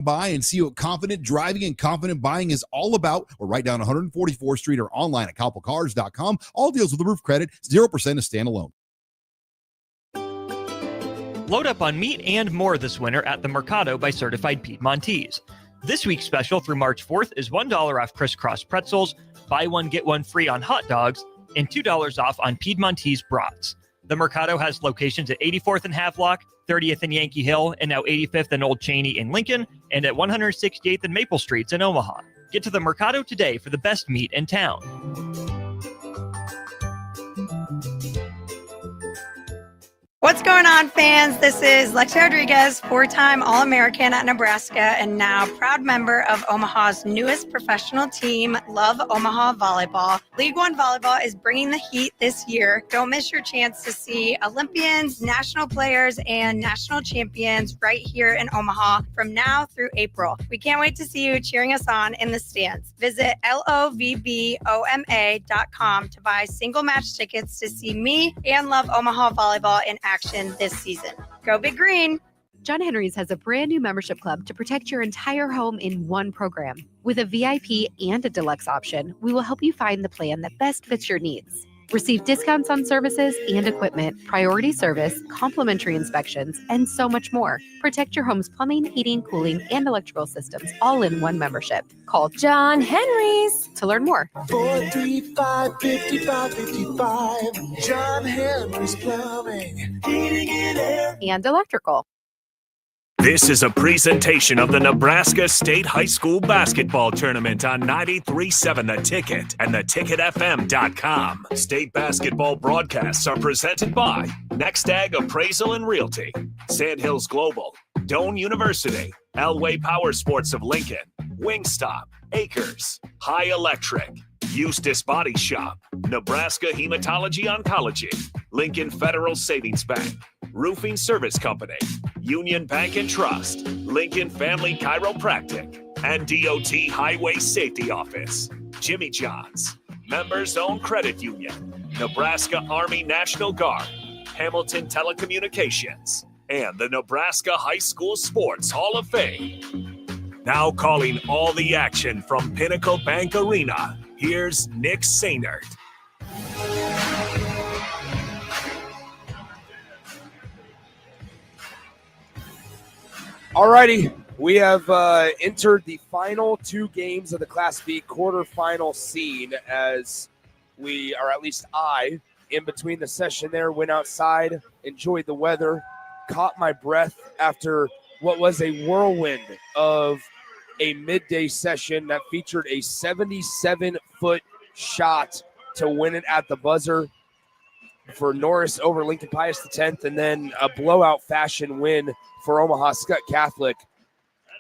Buy and see what confident driving and confident buying is all about. We're right down 144th Street or online at coppelcars.com. All deals with approved credit, 0% is standalone. Load up on meat and more this winter at the Mercado by Certified Piedmontese. This week's special through March 4th is $1 off crisscross pretzels, buy one, get one free on hot dogs, and $2 off on Piedmontese brats. The Mercado has locations at 84th and Havelock, 30th and Yankee Hill, and now 85th and Old Cheney in Lincoln, and at 168th and Maple Streets in Omaha. Get to the Mercado today for the best meat in town. What's going on, fans? This is Lexi Rodriguez, four-time All-American at Nebraska and now proud member of Omaha's newest professional team, Love Omaha Volleyball. League One Volleyball is bringing the heat this year. Don't miss your chance to see Olympians, national players, and national champions right here in Omaha from now through April. We can't wait to see you cheering us on in the stands. Visit lovboma.com to buy single match tickets to see me and Love Omaha Volleyball in action this season. Go Big Green! John Henry's has a brand new membership club to protect your entire home in one program. With a VIP and a deluxe option, we will help you find the plan that best fits your needs. Receive discounts on services and equipment, priority service, complimentary inspections, and so much more. Protect your home's plumbing, heating, cooling, and electrical systems all in one membership. Call John Henry's to learn more. 435-5555. John Henry's Plumbing, Heating and Air. And electrical. This is a presentation of the Nebraska State High School Basketball Tournament on 93.7 The Ticket and theticketfm.com. State basketball broadcasts are presented by Next Ag Appraisal and Realty, Sandhills Global, Doane University, Elway Power Sports of Lincoln, Wingstop, Acres, High Electric, Eustis Body Shop, Nebraska Hematology Oncology, Lincoln Federal Savings Bank, Roofing Service Company, Union Bank and Trust, Lincoln Family Chiropractic, and DOT Highway Safety Office, Jimmy John's, Members Owned Credit Union, Nebraska Army National Guard, Hamilton Telecommunications, and the Nebraska High School Sports Hall of Fame. Now calling all the action from Pinnacle Bank Arena, here's Nick Sainert. All righty, we have entered the final two games of the Class B quarterfinal scene as we, or at least I, in between the session there, went outside, enjoyed the weather, caught my breath after what was a whirlwind of a midday session that featured a 77-foot shot to win it at the buzzer for Norris over Lincoln Pius X, and then a blowout fashion win for Omaha Skutt Catholic.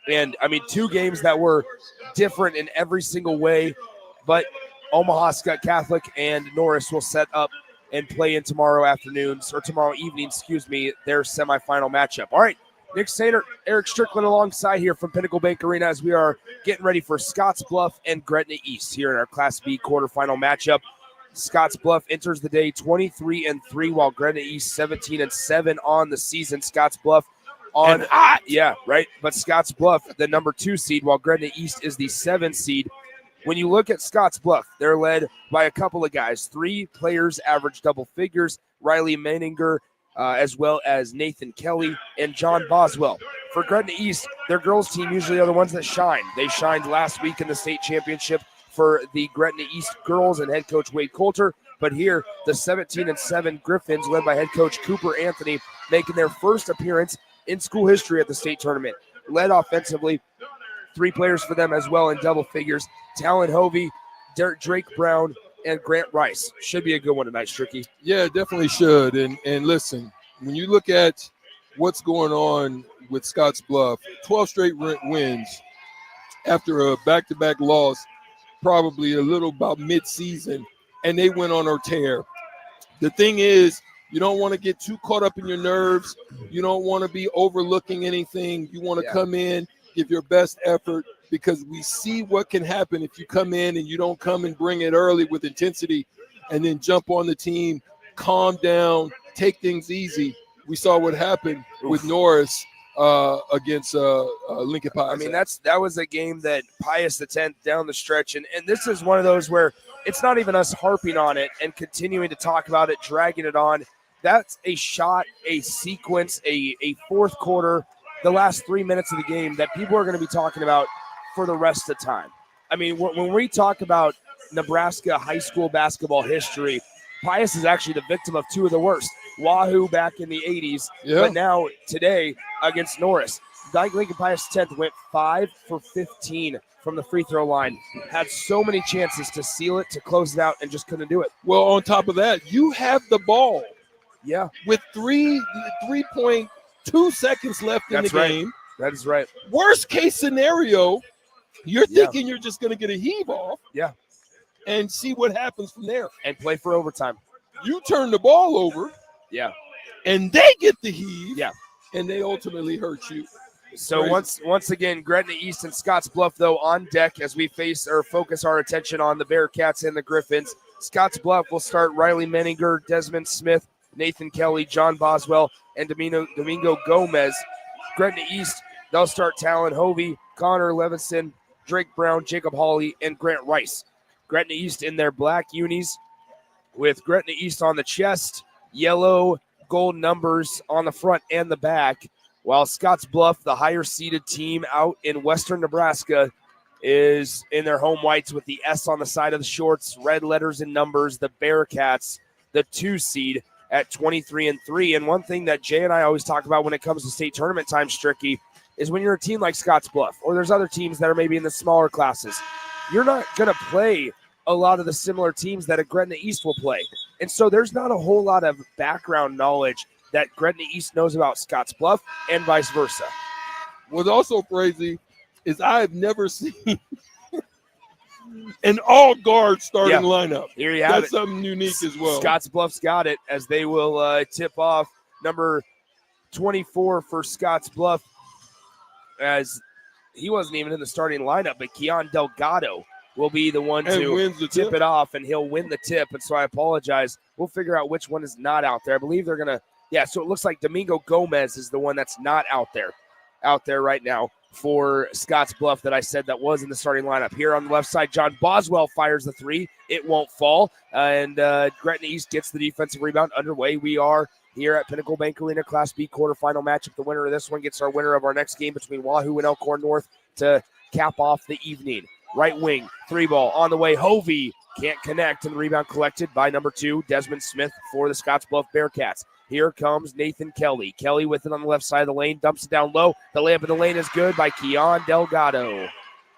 And I mean, two games that were different in every single way, but Omaha Skutt Catholic and Norris will set up and play in tomorrow evening, their semifinal matchup. All right, Nick Sainert, Eric Strickland alongside here from Pinnacle Bank Arena as we are getting ready for Scottsbluff and Gretna East here in our Class B quarterfinal matchup. Scottsbluff enters the day 23-3, while Gretna East 17-7 on the season. Scottsbluff on hot. Yeah, right. But Scottsbluff, the number 2 seed, while Gretna East is the 7th seed. When you look at Scottsbluff, they're led by a couple of guys. 3 players average double figures, Riley Menninger, as well as Nathan Kelly and John Boswell. For Gretna East, their girls team usually are the ones that shine. They shined last week in the state championship for the Gretna East girls and head coach Wade Coulter. But here, the 17-7 Griffins, led by head coach Cooper Anthony, making their first appearance in school history at the state tournament. Led offensively, 3 players for them as well in double figures. Talon Hovey, Drake Brown, and Grant Rice. Should be a good one tonight, Stricky. Yeah, definitely should. And listen, when you look at what's going on with Scottsbluff, 12 straight wins after a back-to-back loss, probably a little about mid-season, and they went on a tear. The thing is, you don't want to get too caught up in your nerves. You don't want to be overlooking anything. You want to come in, give your best effort, because we see what can happen if you come in and you don't come and bring it early with intensity and then jump on the team, calm down, take things easy. We saw what happened with Norris against Lincoln Pius. I mean, that was a game that Pius X down the stretch, and this is one of those where it's not even us harping on it and continuing to talk about it, dragging it on. That's a shot, a sequence, a fourth quarter, the last 3 minutes of the game that people are going to be talking about for the rest of the time. I mean, when we talk about Nebraska high school basketball history, Pius is actually the victim of two of the worst. Wahoo back in the 80s, but now today against Norris. Lincoln Pius 10th went 5 for 15 from the free throw line. Had so many chances to seal it, to close it out, and just couldn't do it. Well, on top of that, you have the ball. Yeah. With 3.2 seconds left in the game. That is right. Worst case scenario, you're thinking you're just going to get a heave off. Yeah. And see what happens from there. And play for overtime. You turn the ball over. Yeah. And they get the heave. Yeah. And they ultimately hurt you. So once again, Gretna East and Scottsbluff, though, on deck as we focus our attention on the Bearcats and the Griffins. Scottsbluff will start Riley Menninger, Desmond Smith, Nathan Kelly, John Boswell, and Domingo Gomez. Gretna East, they'll start Talon Hovey, Connor Levinson, Drake Brown, Jacob Hawley, and Grant Rice. Gretna East in their black unis with Gretna East on the chest, yellow, gold numbers on the front and the back, while Scottsbluff, the higher-seeded team out in western Nebraska, is in their home whites with the S on the side of the shorts, red letters and numbers, the Bearcats, the 2 seed at 23-3. And one thing that Jay and I always talk about when it comes to state tournament time, Stricky, is when you're a team like Scottsbluff, or there's other teams that are maybe in the smaller classes, you're not going to play a lot of the similar teams that a Gretna East will play. And so there's not a whole lot of background knowledge that Gretna East knows about Scottsbluff and vice versa. What's also crazy is I have never seen an all-guard starting lineup. Here you have That's something unique as well. Scottsbluff's got it as they will tip off number 24 for Scottsbluff, as he wasn't even in the starting lineup, but Keon Delgado will be the one to tip it off, and he'll win the tip. And so I apologize. We'll figure out which one is not out there. I believe they're going to, so it looks like Domingo Gomez is the one that's not out there right now for Scottsbluff that I said that was in the starting lineup. Here on the left side, John Boswell fires the 3. It won't fall. And Gretna East gets the defensive rebound underway. We are here at Pinnacle Bank Arena Class B quarterfinal matchup. The winner of this one gets our winner of our next game between Wahoo and Elkhorn North to cap off the evening. Right wing, 3 ball on the way. Hovey can't connect, and the rebound collected by number 2, Desmond Smith for the Scottsbluff Bearcats. Here comes Nathan Kelly. Kelly with it on the left side of the lane, dumps it down low. The layup in the lane is good by Keon Delgado.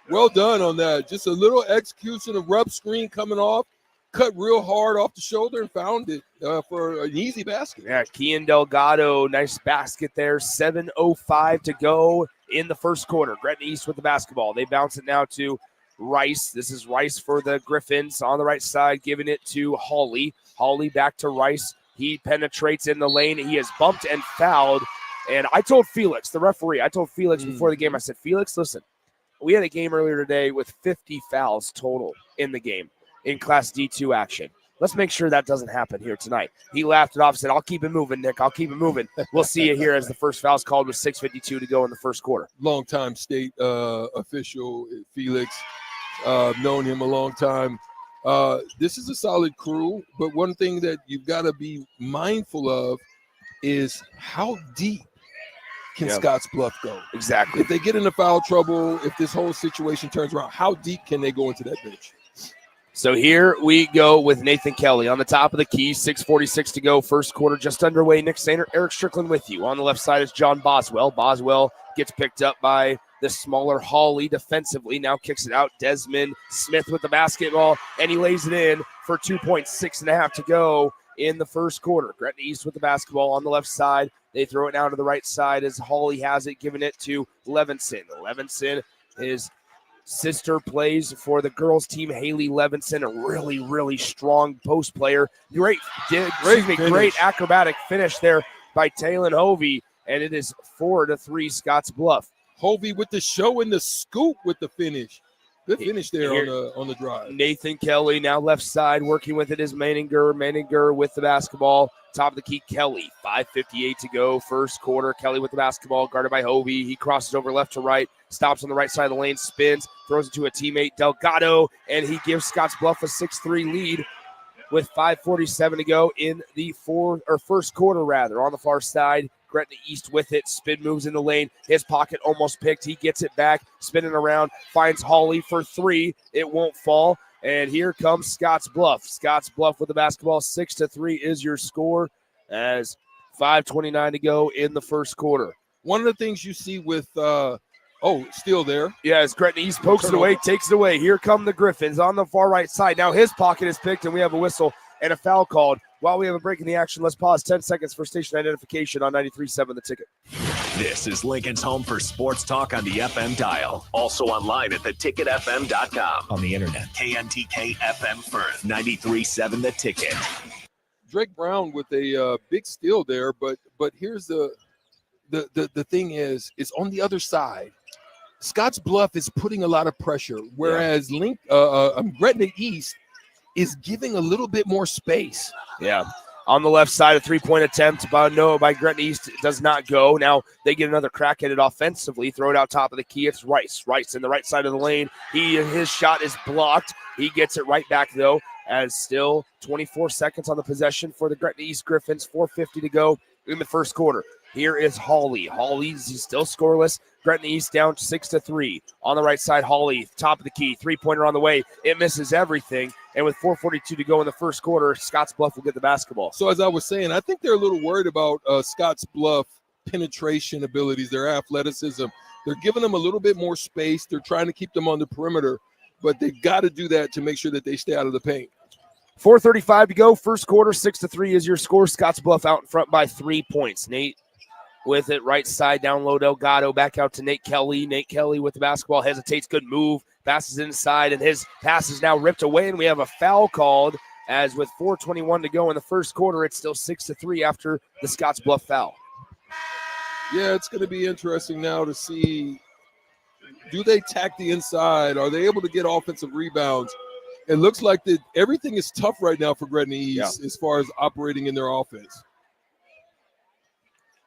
Well done on that. Just a little execution of rub screen coming off, cut real hard off the shoulder and found it for an easy basket. Yeah, Keon Delgado, nice basket there. 7:05 to go in the first quarter. Gretna East with the basketball. They bounce it now to Rice. This is Rice for the Griffins on the right side, giving it to Hawley. Hawley back to Rice. He penetrates in the lane. He is bumped and fouled. And I told Felix, the referee, before the game, I said, Felix, listen, we had a game earlier today with 50 fouls total in the game in Class D2 action. Let's make sure that doesn't happen here tonight. He laughed it off and said, I'll keep it moving, Nick. I'll keep it moving. We'll see you here as the first foul's called with 6:52 to go in the first quarter. Longtime state official, Felix. Known him a long time. This is a solid crew, but one thing that you've got to be mindful of is how deep can Scottsbluff go? Exactly. If they get into foul trouble, if this whole situation turns around, how deep can they go into that bench? So here we go with Nathan Kelly on the top of the key. 6:46 to go. First quarter just underway. Nick Sainer, Eric Strickland with you. On the left side is John Boswell. Boswell gets picked up by the smaller Hawley defensively. Now kicks it out. Desmond Smith with the basketball, and he lays it in for 2.6 to go in the first quarter. Gretna East with the basketball on the left side. They throw it down to the right side as Hawley has it, giving it to Levinson. Levinson, his sister, plays for the girls team, Haley Levinson, a really, really strong post player. Great acrobatic finish there by Talon Hovey, and it is 4-3 Scottsbluff. Hovey with the show and the scoop with the finish. Good finish there on the drive. Nathan Kelly now left side working with it is Maninger. Maninger with the basketball. Top of the key, Kelly. 5:58 to go. First quarter. Kelly with the basketball guarded by Hovey. He crosses over left to right. Stops on the right side of the lane. Spins. Throws it to a teammate, Delgado. And he gives Scottsbluff a 6-3 lead with 5:47 to go in the first quarter, rather. On the far side, Gretna East with it. Spin moves in the lane. His pocket almost picked. He gets it back. Spinning around. Finds Hawley for 3. It won't fall. And here comes Scottsbluff. Scottsbluff with the basketball. 6-3 is your score as 5:29 to go in the first quarter. One of the things you see with still there. Yeah, as Gretna East pokes it away, takes it away. Here come the Griffins on the far right side. Now his pocket is picked, and we have a whistle and a foul called. While we have a break in the action, let's pause 10 seconds for station identification on 93.7 The Ticket. This is Lincoln's home for sports talk on the FM dial. Also online at theticketfm.com. On the internet, KNTK FM Firth, 93.7 The Ticket. Drake Brown with a big steal there, but here's the thing is on the other side. Scottsbluff is putting a lot of pressure, whereas Gretna East is giving a little bit more space. Yeah. On the left side, a three-point attempt by Gretna East does not go. Now they get another crack at it offensively. Throw it out top of the key. It's Rice. Rice in the right side of the lane. His shot is blocked. He gets it right back, though, as still 24 seconds on the possession for the Gretna East Griffins. 4:50 to go in the first quarter. Here is Hawley. He's still scoreless. Gretna East down 6-3. On the right side, Hawley, top of the key. Three-pointer on the way. It misses everything. And with 4:42 to go in the first quarter, Scottsbluff will get the basketball. So as I was saying, I think they're a little worried about Scottsbluff penetration abilities, their athleticism. They're giving them a little bit more space. They're trying to keep them on the perimeter, but they've got to do that to make sure that they stay out of the paint. 4:35 to go. First quarter, 6-3 is your score. Scottsbluff out in front by 3 points. Nate with it, right side, down low, Delgado, back out to Nate Kelly. Nate Kelly with the basketball, hesitates, good move, passes inside, and his pass is now ripped away, and we have a foul called, as with 4:21 to go in the first quarter, it's still 6-3 after the Scottsbluff foul. Yeah, it's going to be interesting now to see, do they tack the inside? Are they able to get offensive rebounds? It looks like that everything is tough right now for Gretna East as far as operating in their offense.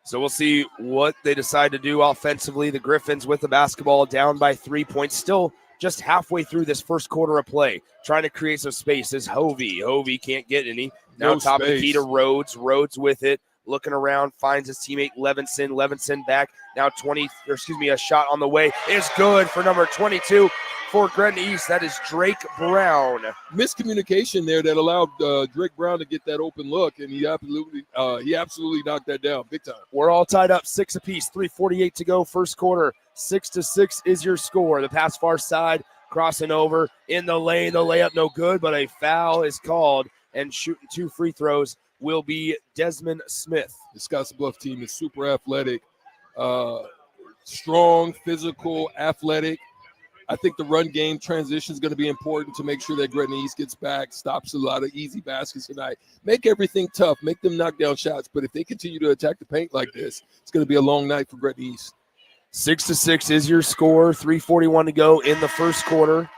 So we'll see what they decide to do offensively. The Griffins with the basketball down by 3 points. Still just halfway through this first quarter of play. Trying to create some space is Hovey. Hovey can't get any. Now top of the key to Rhodes. Rhodes with it. Looking around, finds his teammate Levinson. Levinson back. Now a shot on the way is good for number 22 for Gretna East. That is Drake Brown. Miscommunication there that allowed Drake Brown to get that open look, and he absolutely knocked that down big time. We're all tied up 6 apiece. 3:48 to go first quarter. 6-6 is your score. The pass far side, crossing over in the lane. The layup no good, but a foul is called, and shooting 2 free throws will be Desmond Smith. The Scottsbluff team is super athletic, strong, physical, athletic. I think the run game transition is going to be important to make sure that Gretna East gets back, stops a lot of easy baskets tonight. Make everything tough, make them knock down shots. But if they continue to attack the paint like this, it's going to be a long night for Gretna East. 6-6 is your score. 3:41 to go in the first quarter,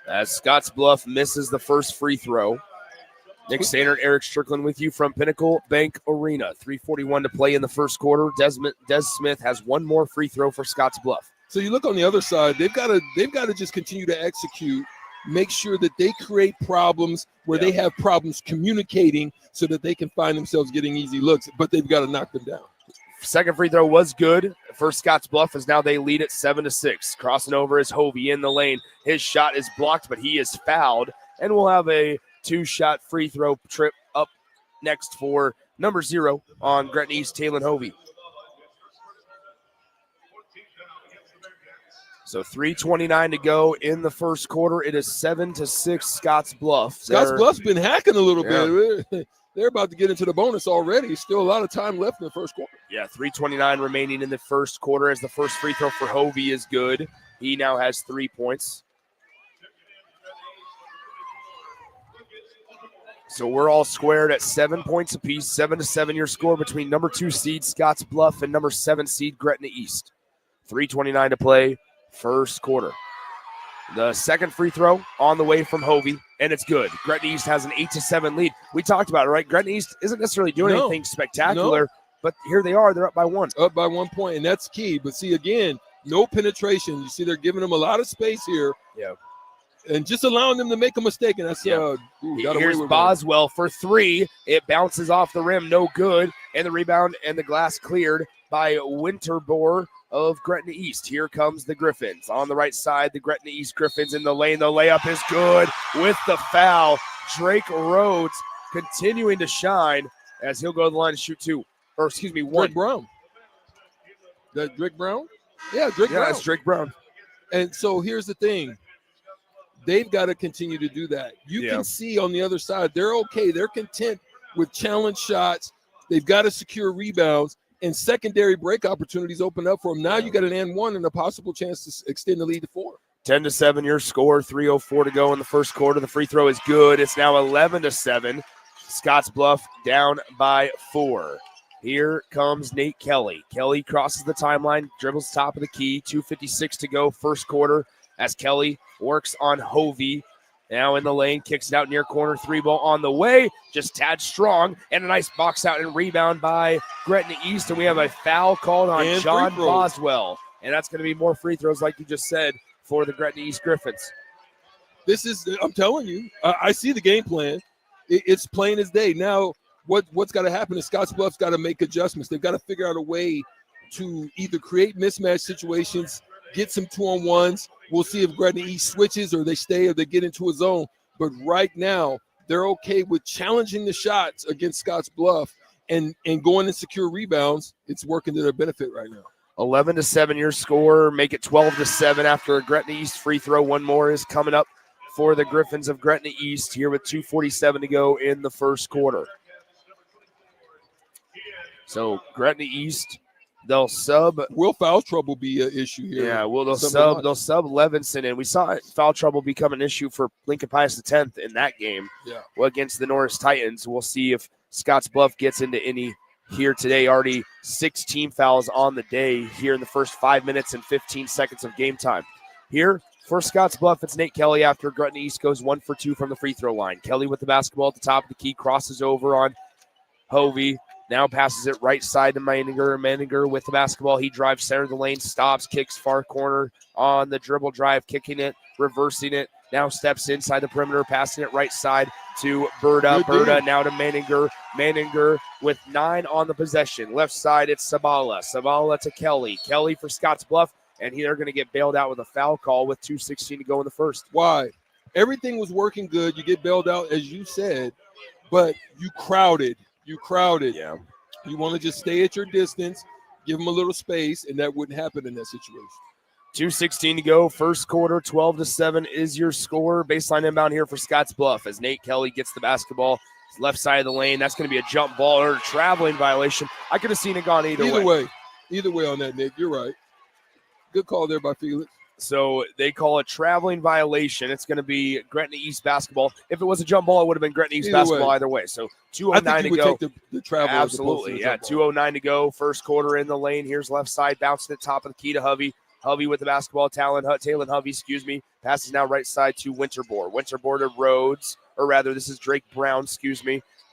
as Scottsbluff misses the first free throw. Nick Stannard, Eric Strickland with you from Pinnacle Bank Arena. 3:41 to play in the first quarter. Des Smith has one more free throw for Scottsbluff. So you look on the other side, they've got to just continue to execute, make sure that they create problems where they have problems communicating so that they can find themselves getting easy looks, but they've got to knock them down. Second free throw was good for Scottsbluff, as now they lead at 7-6. Crossing over is Hovey in the lane. His shot is blocked, but he is fouled, and we'll have a 2-shot free throw trip up next for number 0 on Gretna East, Talon Hovey. So 3:29 to go in the first quarter. It is 7-6 Scottsbluff. Scottsbluff's been hacking a little bit. They're about to get into the bonus already. Still a lot of time left in the first quarter. Yeah, 3:29 remaining in the first quarter, as the first free throw for Hovey is good. He now has 3 points. So we're all squared at 7 points apiece. 7-7 your score between number 2 seed Scottsbluff and number 7 seed Gretna East. 3:29 to play. First quarter. The second free throw on the way from Hovey, and it's good. Gretna East has an 8-7 lead. We talked about it, right? Gretna East isn't necessarily doing anything spectacular, but here they are. They're up by 1. Up by 1 point, and that's key. But see, again, no penetration. You see, they're giving them a lot of space here. Yeah. And just allowing them to make a mistake. And that's here's Boswell for 3. It bounces off the rim, no good. And the rebound and the glass cleared by Winterbor of Gretna East. Here comes the Griffins. On the right side, the Gretna East Griffins in the lane. The layup is good with the foul. Drake Rhodes continuing to shine as he'll go to the line to shoot 2. Or excuse me, 1. Drake Brown. That Drake Brown? Yeah, Drake Brown. Yeah, it's Drake Brown. And so here's the thing. They've got to continue to do that. You can see on the other side, they're okay. They're content with challenge shots. They've got to secure rebounds, and secondary break opportunities open up for them. Now you got an and 1 and a possible chance to extend the lead to 4. 10-7 your score, 3:04 to go in the first quarter. The free throw is good. It's now 11-7. Scottsbluff down by 4. Here comes Nate Kelly. Kelly crosses the timeline, dribbles top of the key, 2:56 to go first quarter as Kelly works on Hovey. Now in the lane, kicks it out near corner, 3 ball on the way, just tad strong, and a nice box out and rebound by Gretna East, and we have a foul called on and John Boswell, and that's going to be more free throws like you just said for the Gretna East Griffins. This is, I'm telling you, I see the game plan. It's plain as day. Now, what's got to happen is Scottsbluff's got to make adjustments. They've got to figure out a way to either create mismatch situations, get some 2-on-1s. We'll see if Gretna East switches or they stay or they get into a zone. But right now, they're okay with challenging the shots against Scottsbluff and going and secure rebounds. It's working to their benefit right now. 11-7 your score. Make it 12-7 after a Gretna East free throw. One more is coming up for the Griffins of Gretna East here with 2:47 to go in the first quarter. So Gretna East, they'll sub. Will foul trouble be an issue here? Yeah, well, they'll sub Levinson, and we saw foul trouble become an issue for Lincoln Pius X in that game against the Norris Titans. We'll see if Scottsbluff gets into any here today. Already 16 fouls on the day here in the first 5 minutes and 15 seconds of game time. Here for Scottsbluff, it's Nate Kelly after Gretna East goes 1 for 2 from the free throw line. Kelly with the basketball at the top of the key, crosses over on Hovey. Now passes it right side to Maninger. Maninger with the basketball. He drives center of the lane, stops, kicks far corner on the dribble drive, kicking it, reversing it. Now steps inside the perimeter, passing it right side to Berta. Berta now to Maninger. Maninger with 9 on the possession. Left side, it's Sabala. Sabala to Kelly. Kelly for Scottsbluff, and they're going to get bailed out with a foul call with 2:16 to go in the first. Why? Everything was working good. You get bailed out, as you said, but you crowded. Yeah. You want to just stay at your distance, give them a little space, and that wouldn't happen in that situation. 2:16 to go, first quarter, 12-7 is your score. Baseline inbound here for Scottsbluff as Nate Kelly gets the basketball. Left side of the lane. That's going to be a jump ball or a traveling violation. I could have seen it gone either way. Either way on that, Nick. You're right. Good call there by Felix. So they call it traveling violation. It's going to be Gretna East basketball. If it was a jump ball, it would have been Gretna East basketball either way. So 2:09 to go. Take the travel. Absolutely, yeah. 2:09 to go. First quarter in the lane. Here's left side, bouncing at top of the key to Hovey. Hovey with the basketball. Talon Hovey, passes now right side to Winterbor. Winterbor to Rhodes, or rather, this is Drake Brown,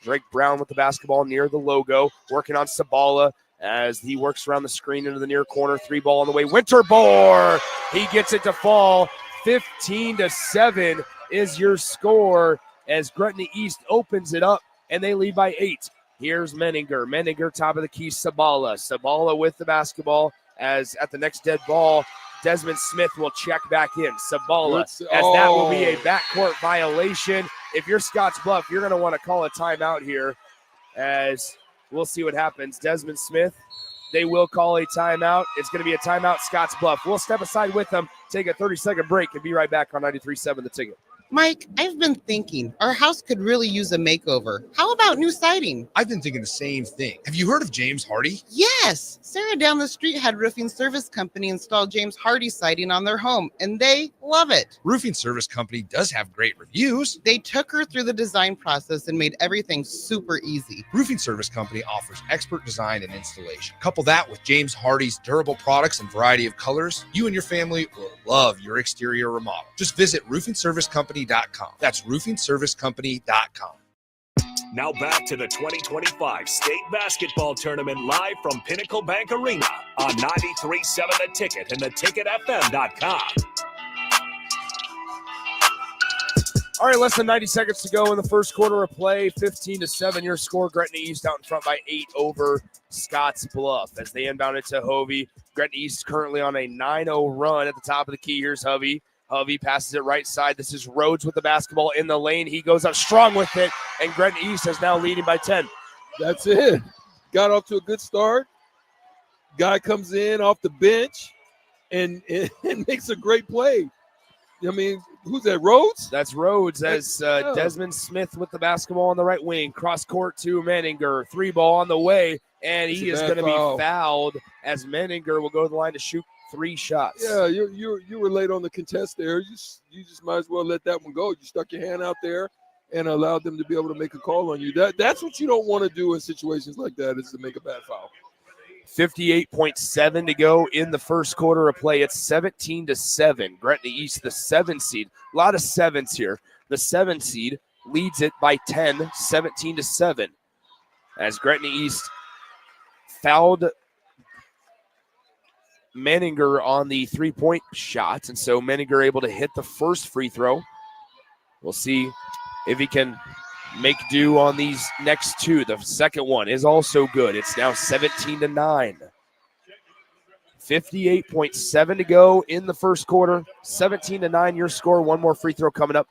Drake Brown with the basketball near the logo, working on Sabala as he works around the screen into the near corner. 3 ball on the way. Winterbor, he gets it to fall. 15-7 is your score as Gretna East opens it up, and they lead by 8. Here's Menninger. Menninger, top of the key, Sabala. Sabala with the basketball as at the next dead ball, Desmond Smith will check back in. Sabala, as that will be a backcourt violation. If you're Scottsbluff, you're going to want to call a timeout here as we'll see what happens. Desmond Smith, they will call a timeout. It's going to be a timeout, Scottsbluff. We'll step aside with them, take a 30-second break, and be right back on 93.7 The Ticket. Mike, I've been thinking our house could really use a makeover. How about new siding? I've been thinking the same thing. Have you heard of James Hardy? Yes! Sarah down the street had Roofing Service Company install James Hardy siding on their home, and they love it. Roofing Service Company does have great reviews. They took her through the design process and made everything super easy. Roofing Service Company offers expert design and installation. Couple that with James Hardy's durable products and variety of colors, you and your family will love your exterior remodel. Just visit roofingservicecompany.com. That's roofingservicecompany.com. Now back to the 2025 State Basketball Tournament live from Pinnacle Bank Arena on 93.7 The Ticket and theticketfm.com. All right, less than 90 seconds to go in the first quarter of play. 15-7, your score. Gretna East out in front by 8 over Scottsbluff as they inbound it to Hovey. Gretna East currently on a 9-0 run at the top of the key. Here's Hovey. Hovey passes it right side. This is Rhodes with the basketball in the lane. He goes up strong with it, and Gretna East is now leading by 10. That's it. Got off to a good start. Guy comes in off the bench and makes a great play. I mean, who's that, Rhodes? That's Rhodes as Desmond Smith with the basketball on the right wing. Cross court to Menninger. 3-ball on the way, and he is going to be fouled as Menninger will go to the line to shoot 3 shots. Yeah, you were late on the contest there. You just might as well let that one go. You stuck your hand out there and allowed them to be able to make a call on you. That's what you don't want to do in situations like that, is to make a bad foul. 58.7 to go in the first quarter of play. It's 17-7. Gretna East, the 7 seed. A lot of sevens here. The 7 seed leads it by 10, 17-7. As Gretna East fouled Menninger on the 3-point shot, and so Menninger able to hit the first free throw. We'll see if he can make do on these next 2. The second one is also good. It's now 17-9. 58.7 to go in the first quarter. 17-9 your score. One more free throw coming up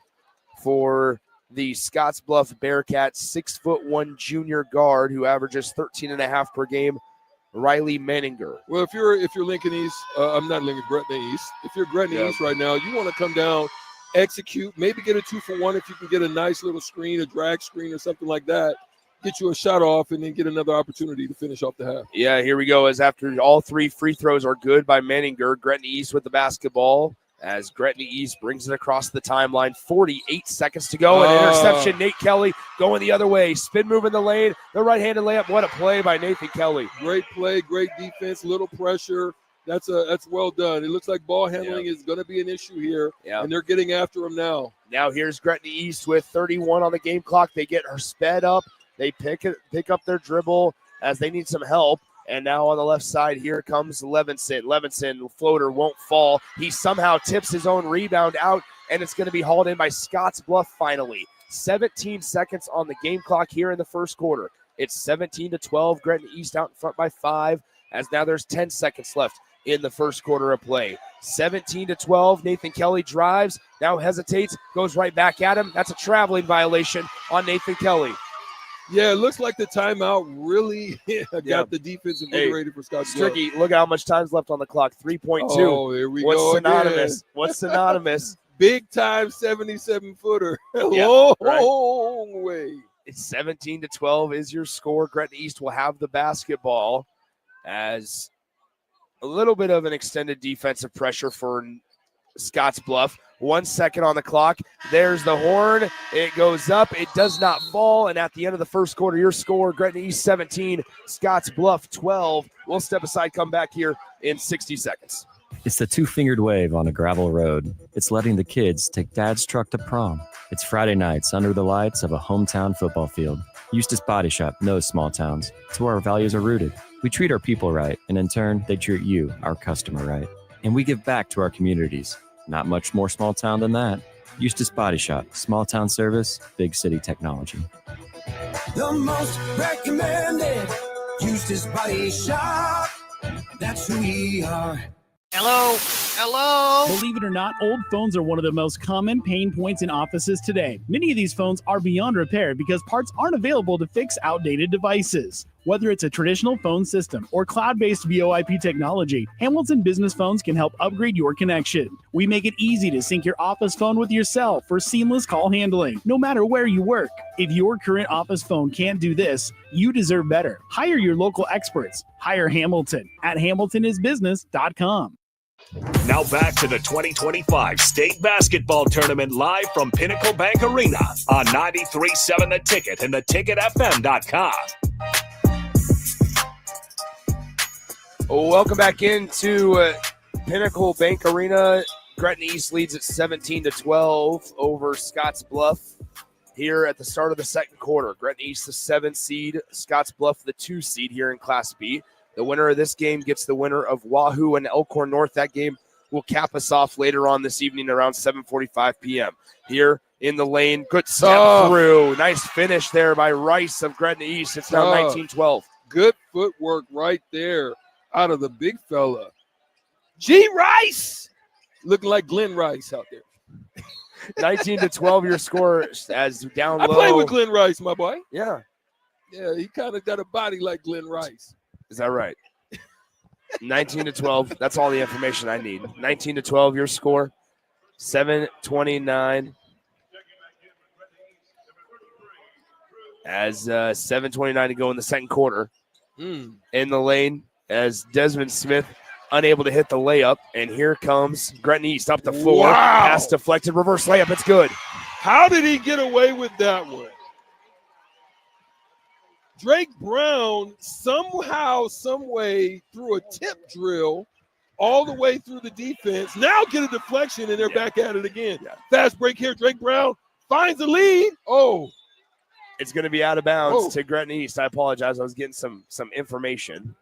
for the Scottsbluff Bearcats. 6'1" junior guard who averages 13.5 per game, Riley Menninger. Well, if you're Lincoln East, I'm not Lincoln, Gretna East. If you're Gretna East right now, you want to come down, execute, maybe get a 2-for-1 if you can get a nice little screen, a drag screen or something like that. Get you a shot off and then get another opportunity to finish off the half. Yeah, here we go. As after all 3 free throws are good by Menninger, Gretna East with the basketball as Gretna East brings it across the timeline. 48 seconds to go. An interception. Nate Kelly going the other way. Spin move in the lane. The right-handed layup. What a play by Nathan Kelly. Great play, great defense, little pressure. That's well done. It looks like ball handling is going to be an issue here, and they're getting after him now. Now here's Gretna East with 31 on the game clock. They get her sped up. They pick up their dribble as they need some help. And now on the left side, here comes Levinson. Levinson, floater won't fall. He somehow tips his own rebound out, and it's going to be hauled in by Scottsbluff finally. 17 seconds on the game clock here in the first quarter. It's 17-12. Gretna East out in front by 5, as now there's 10 seconds left in the first quarter of play. 17-12. Nathan Kelly drives, now hesitates, goes right back at him. That's a traveling violation on Nathan Kelly. Yeah, it looks like the timeout really got the defense invigorated for Scottsbluff. Tricky. Look at how much time's left on the clock. 3.2. Oh, here we go. Synonymous? Again. What's synonymous? Big time 77-footer. Long way. It's 17-12 is your score. Gretna East will have the basketball as a little bit of an extended defensive pressure for Scottsbluff. 1 second on the clock. There's the horn. It goes up. It does not fall. And at the end of the first quarter, your score, Gretna East 17, Scottsbluff 12. We'll step aside, come back here in 60 seconds. It's the 2-fingered wave on a gravel road. It's letting the kids take dad's truck to prom. It's Friday nights under the lights of a hometown football field. Eustace Body Shop knows small towns. It's where our values are rooted. We treat our people right, and in turn, they treat you, our customer, right. And we give back to our communities. Not much more small town than that. Eustace Body Shop, small town service, big city technology. The most recommended Eustace Body Shop. That's who we are. Hello. Believe it or not, old phones are one of the most common pain points in offices today. Many of these phones are beyond repair because parts aren't available to fix outdated devices. Whether it's a traditional phone system or cloud-based VoIP technology, Hamilton Business Phones can help upgrade your connection. We make it easy to sync your office phone with your cell for seamless call handling, no matter where you work. If your current office phone can't do this, you deserve better. Hire your local experts. Hire Hamilton at hamiltonisbusiness.com. Now back to the 2025 State Basketball Tournament live from Pinnacle Bank Arena on 93.7 The Ticket and theticketfm.com. Welcome back into Pinnacle Bank Arena. Gretna East leads at 17-12 over Scottsbluff here at the start of the second quarter. Gretna East the 7 seed, Scottsbluff the 2 seed here in Class B. The winner of this game gets the winner of Wahoo and Elkhorn North. That game will cap us off later on this evening around 7:45 p.m. Here in the lane, good step through. Nice finish there by Rice of Gretna East. It's now 19-12. Good footwork right there out of the big fella. G. Rice! Looking like Glenn Rice out there. 19-12 your score as down low. I play with Glenn Rice, my boy. Yeah. Yeah, he kind of got a body like Glenn Rice. Is that right? 19-12. That's all the information I need. 19-12 your score. 7:29. As 7:29 to go in the second quarter. In the lane as Desmond Smith unable to hit the layup. And here comes Gretna East up the floor. Wow. Pass deflected. Reverse layup. It's good. How did he get away with that one? Drake Brown somehow, some way, through a tip drill all the way through the defense. Now get a deflection, and they're back at it again. Fast break here. Drake Brown finds the lead. It's going to be out of bounds to Gretna East. I apologize. I was getting some information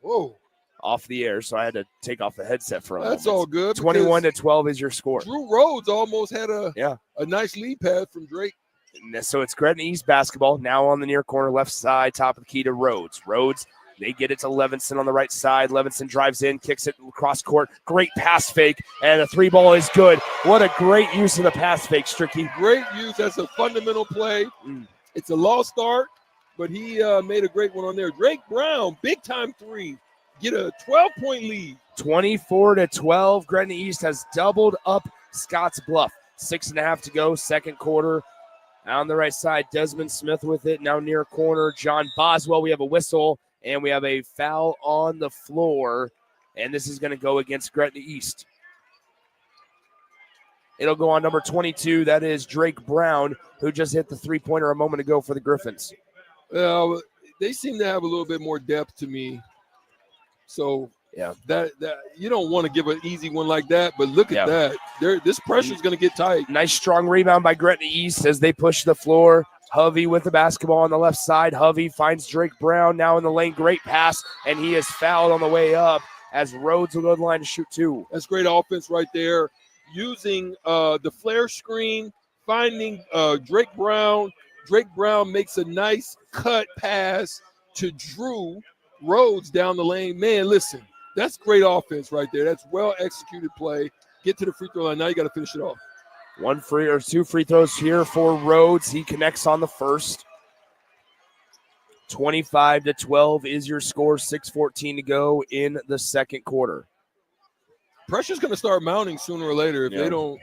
off the air, so I had to take off the headset for a moment. That's all good. 21-12 is your score. Drew Rhodes almost had a nice lead pass from Drake. So it's Gretna East basketball now on the near corner left side, top of the key to Rhodes. Rhodes, they get it to Levinson on the right side. Levinson drives in, kicks it across court. Great pass fake, and the three ball is good. What a great use of the pass fake, Stricky. Great use. That's a fundamental play. It's a lost start, but he made a great one on there. Drake Brown, big-time three. Get a 12-point lead. 24-12. Gretna East has doubled up Scottsbluff. 6.5 to go, second quarter. On the right side, Desmond Smith with it. Now near corner, John Boswell. We have a whistle, and we have a foul on the floor. And this is going to go against Gretna East. It'll go on number 22. That is Drake Brown, who just hit the three-pointer a moment ago for the Griffins. They seem to have a little bit more depth to me. So, that you don't want to give an easy one like that, but look at that. This pressure is going to get tight. Nice strong rebound by Gretna East as they push the floor. Hovey with the basketball on the left side. Hovey finds Drake Brown now in the lane. Great pass, and he is fouled on the way up as Rhodes will go to the line to shoot two. That's great offense right there. Using the flare screen, finding Drake Brown. Drake Brown makes a nice cut pass to Drew Rhodes down the lane. Man, listen, that's great offense right there. That's well-executed play. Get to the free throw line. Now you got to finish it off. Two free throws here for Rhodes. He connects on the first. 25-12 is your score. 6:14 to go in the second quarter. Pressure's going to start mounting sooner or later if they don't,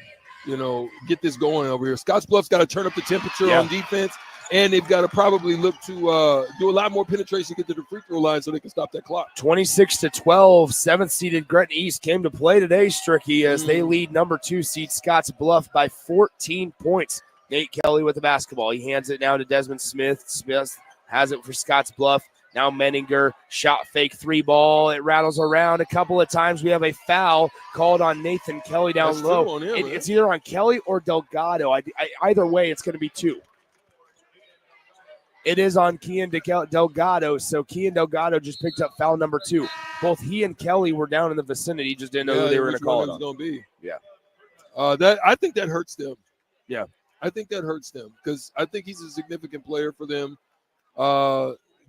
get this going over here. Scottsbluff's got to turn up the temperature on defense, and they've got to probably look to do a lot more penetration to get to the free throw line so they can stop that clock. 26-12, seventh-seeded Gretna East came to play today, Stricky, as they lead number 2 seed Scottsbluff by 14 points. Nate Kelly with the basketball. He hands it now to Desmond Smith. Smith has it for Scottsbluff. Now Menninger, shot fake three ball. It rattles around a couple of times. We have a foul called on Nathan Kelly down low. It's either on Kelly or Delgado. Either way, it's going to be two. It is on Kean Delgado, so Kean Delgado just picked up foul number 2. Both he and Kelly were down in the vicinity, just didn't know who they were going to call it on. Going to be. Yeah. I think that hurts them. Yeah. I think that hurts them because I think he's a significant player for them.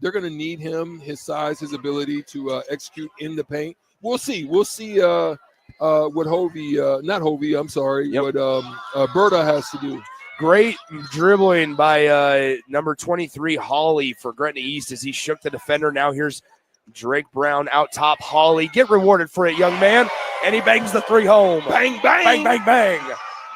They're going to need him, his size, his ability to execute in the paint. We'll see. We'll see what what Berta has to do. Great dribbling by number 23, Hawley, for Gretna East as he shook the defender. Now here's Drake Brown out top. Hawley, get rewarded for it, young man. And he bangs the three home. Bang, bang. Bang, bang, bang.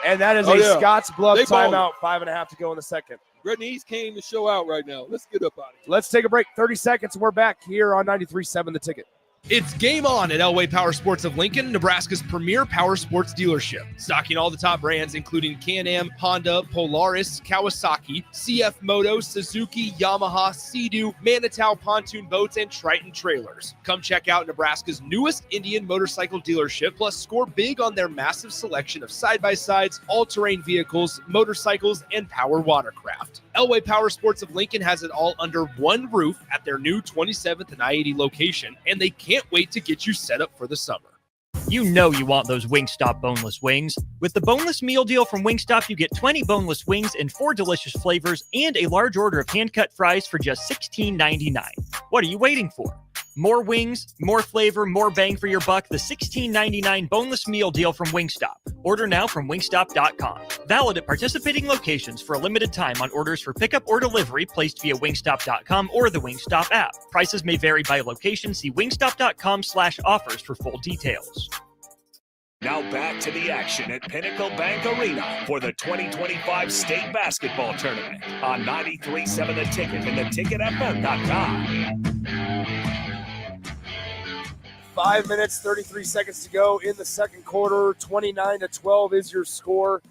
And that is Scottsbluff They timeout. 5.5 to go in the second. Gretna East came to show out right now. Let's get up out of here. Let's take a break. 30 seconds, and we're back here on 93.7 The Ticket. It's game on at Elway Power Sports of Lincoln, Nebraska's premier power sports dealership. Stocking all the top brands, including Can-Am, Honda, Polaris, Kawasaki, CF Moto, Suzuki, Yamaha, Sea-Doo, Manitow pontoon boats, and Triton trailers. Come check out Nebraska's newest Indian motorcycle dealership, plus score big on their massive selection of side-by-sides, all-terrain vehicles, motorcycles, and power watercraft. Elway Power Sports of Lincoln has it all under one roof at their new 27th and I-80 location, and they can't wait to get you set up for the summer. You know you want those Wingstop boneless wings. With the boneless meal deal from Wingstop, you get 20 boneless wings in 4 delicious flavors and a large order of hand-cut fries for just $16.99. What are you waiting for? More wings, more flavor, more bang for your buck. The $16.99 boneless meal deal from Wingstop. Order now from wingstop.com. Valid at participating locations for a limited time on orders for pickup or delivery placed via wingstop.com or the Wingstop app. Prices may vary by location. See wingstop.com/offers for full details. Now back to the action at Pinnacle Bank Arena for the 2025 State Basketball Tournament on 93.7 The Ticket and theticketfm.com. 5 minutes, 33 seconds to go in the second quarter. 29-12 is your score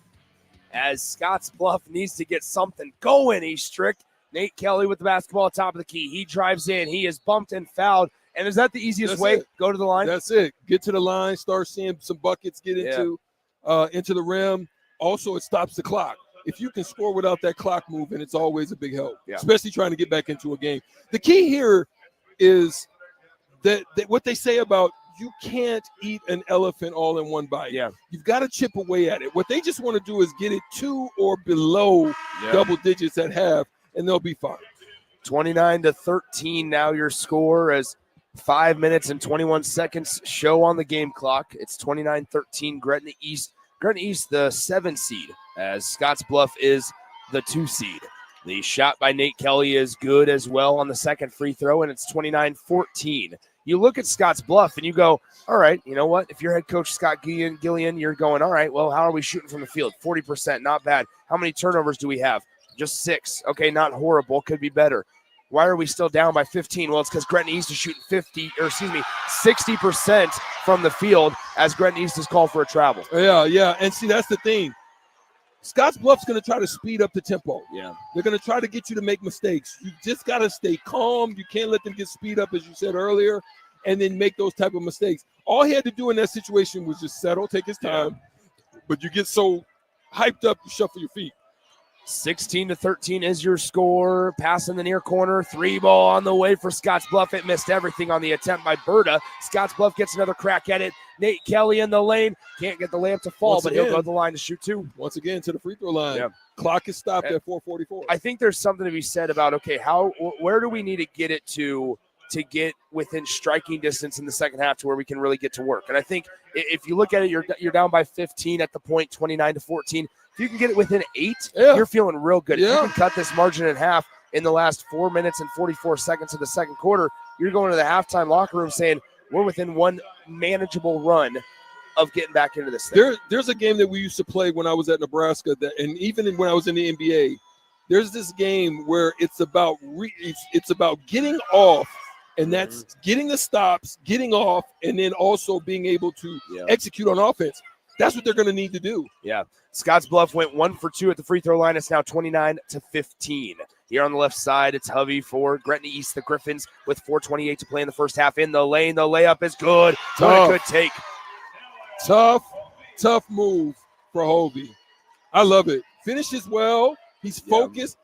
as Scottsbluff needs to get something going, East Strict. Nate Kelly with the basketball at top of the key. He drives in. He is bumped and fouled. And is that the easiest way? Go to the line? That's it. Get to the line, start seeing some buckets get into the rim. Also, it stops the clock. If you can score without that clock moving, it's always a big help, especially trying to get back into a game. The key here is that what they say about you can't eat an elephant all in one bite. Yeah. You've got to chip away at it. What they just want to do is get it 2 or below double digits at half, and they'll be fine. 29-13 now your score as 5 minutes and 21 seconds show on the game clock. It's 29-13 Gretna East. Gretna East, the 7 seed, as Scottsbluff is the 2 seed. The shot by Nate Kelly is good as well on the second free throw, and it's 29-14. You look at Scottsbluff and you go, all right, you know what? If you're head coach Scott Gillian, you're going, all right, well, how are we shooting from the field? 40%, not bad. How many turnovers do we have? Just 6. Okay, not horrible. Could be better. Why are we still down by 15? Well, it's because Gretna East is shooting 60% from the field as Gretna East is called for a travel. Yeah. And see, that's the thing. Scottsbluff's going to try to speed up the tempo. Yeah. They're going to try to get you to make mistakes. You just got to stay calm. You can't let them get speed up, as you said earlier, and then make those type of mistakes. All he had to do in that situation was just settle, take his time. But you get so hyped up, you shuffle your feet. 16-13 is your score. Pass in the near corner. 3 ball on the way for Scottsbluff. It missed everything on the attempt by Berta. Scottsbluff gets another crack at it. Nate Kelly in the lane. Can't get the layup to fall, but he'll go to the line to shoot 2. Once again, to the free throw line. Clock is stopped at 4:44. I think there's something to be said about, okay, where do we need to get it to get within striking distance in the second half to where we can really get to work? And I think if you look at it, you're down by 15 at the point, 29-14. If you can get it within 8, you're feeling real good. If you can cut this margin in half in the last 4 minutes and 44 seconds of the second quarter, you're going to the halftime locker room saying, we're within one manageable run of getting back into this thing. There's a game that we used to play when I was at Nebraska, and even when I was in the NBA, there's this game where it's about getting off, and that's getting the stops, getting off, and then also being able to execute on offense. That's what they're going to need to do. Yeah. Scottsbluff went 1 for 2 at the free throw line. It's now 29-15. Here on the left side, it's Hovey for Gretna East, the Griffins, with 4:28 to play in the first half. In the lane, the layup is good. What a good take. Tough move for Hovey. I love it. Finishes well. He's focused,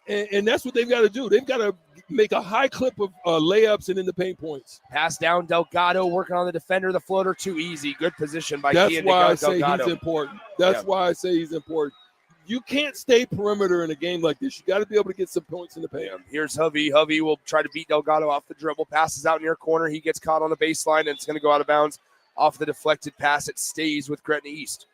and that's what they've got to do. They've got to make a high clip of layups and in the paint points. Pass down, Delgado working on the defender. The floater too easy. Good position by That's Kian why I say Delgado. he's important. That's why I say he's important. You can't stay perimeter in a game like this. You got to be able to get some points in the paint. Here's Hovey. Hovey will try to beat Delgado off the dribble. Passes out near corner. He gets caught on the baseline, and it's going to go out of bounds off the deflected pass. It stays with Gretna East.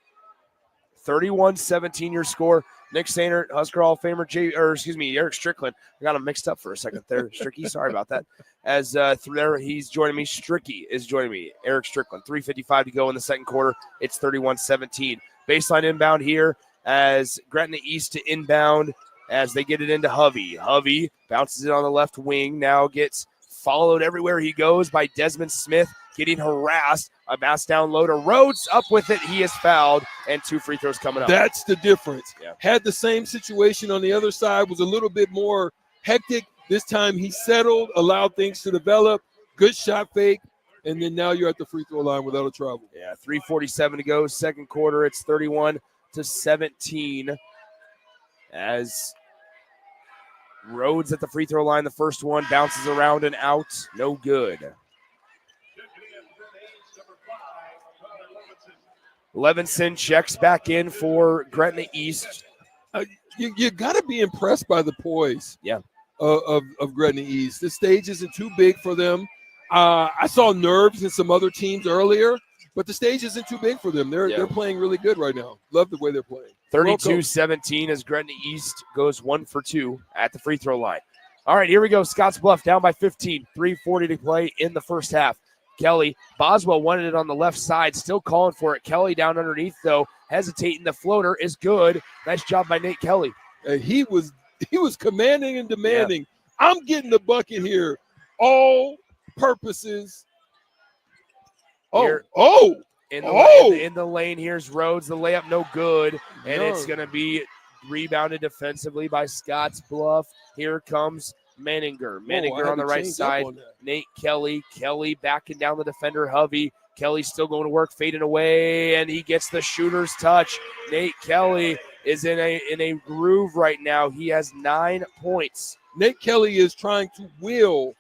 31-17 your score. Nick Sainert, Husker Hall of Famer, Eric Strickland. I got him mixed up for a second there. Stricky, sorry about that. As there, he's joining me. Stricky is joining me. Eric Strickland. 3:55 to go in the second quarter. It's 31-17. Baseline inbound here as Gretna East to inbound as they get it into Hovey. Hovey bounces it on the left wing. Now gets followed everywhere he goes by Desmond Smith, getting harassed. A pass down low to Rhodes, up with it. He is fouled, and 2 free throws coming up. That's the difference. Yeah. Had the same situation on the other side, was a little bit more hectic. This time he settled, allowed things to develop. Good shot fake, and then now you're at the free throw line without a trouble. Yeah, 3:47 to go. Second quarter, it's 31-17 as Rhodes at the free throw line. The first one bounces around and out. No good. Levinson checks back in for Gretna East. You got to be impressed by the poise. Yeah. Of Gretna East. The stage isn't too big for them. I saw nerves in some other teams earlier, but the stage isn't too big for them. They're playing really good right now. Love the way they're playing. 32-17 as Gretna East goes 1 for 2 at the free throw line. All right, here we go. Scottsbluff down by 15. 3:40 to play in the first half. Kelly, Boswell wanted it on the left side, still calling for it. Kelly down underneath, though, hesitating. The floater is good. Nice job by Nate Kelly. He was commanding and demanding. Yeah. I'm getting the bucket here. All purposes. In the lane, here's Rhodes. The layup no good, and it's going to be rebounded defensively by Scottsbluff. Here comes Menninger. Menninger on the right side. Nate Kelly. Kelly backing down the defender, Hovey. Kelly still going to work, fading away, and he gets the shooter's touch. Nate Kelly is in a groove right now. He has 9 points. Nate Kelly is trying to will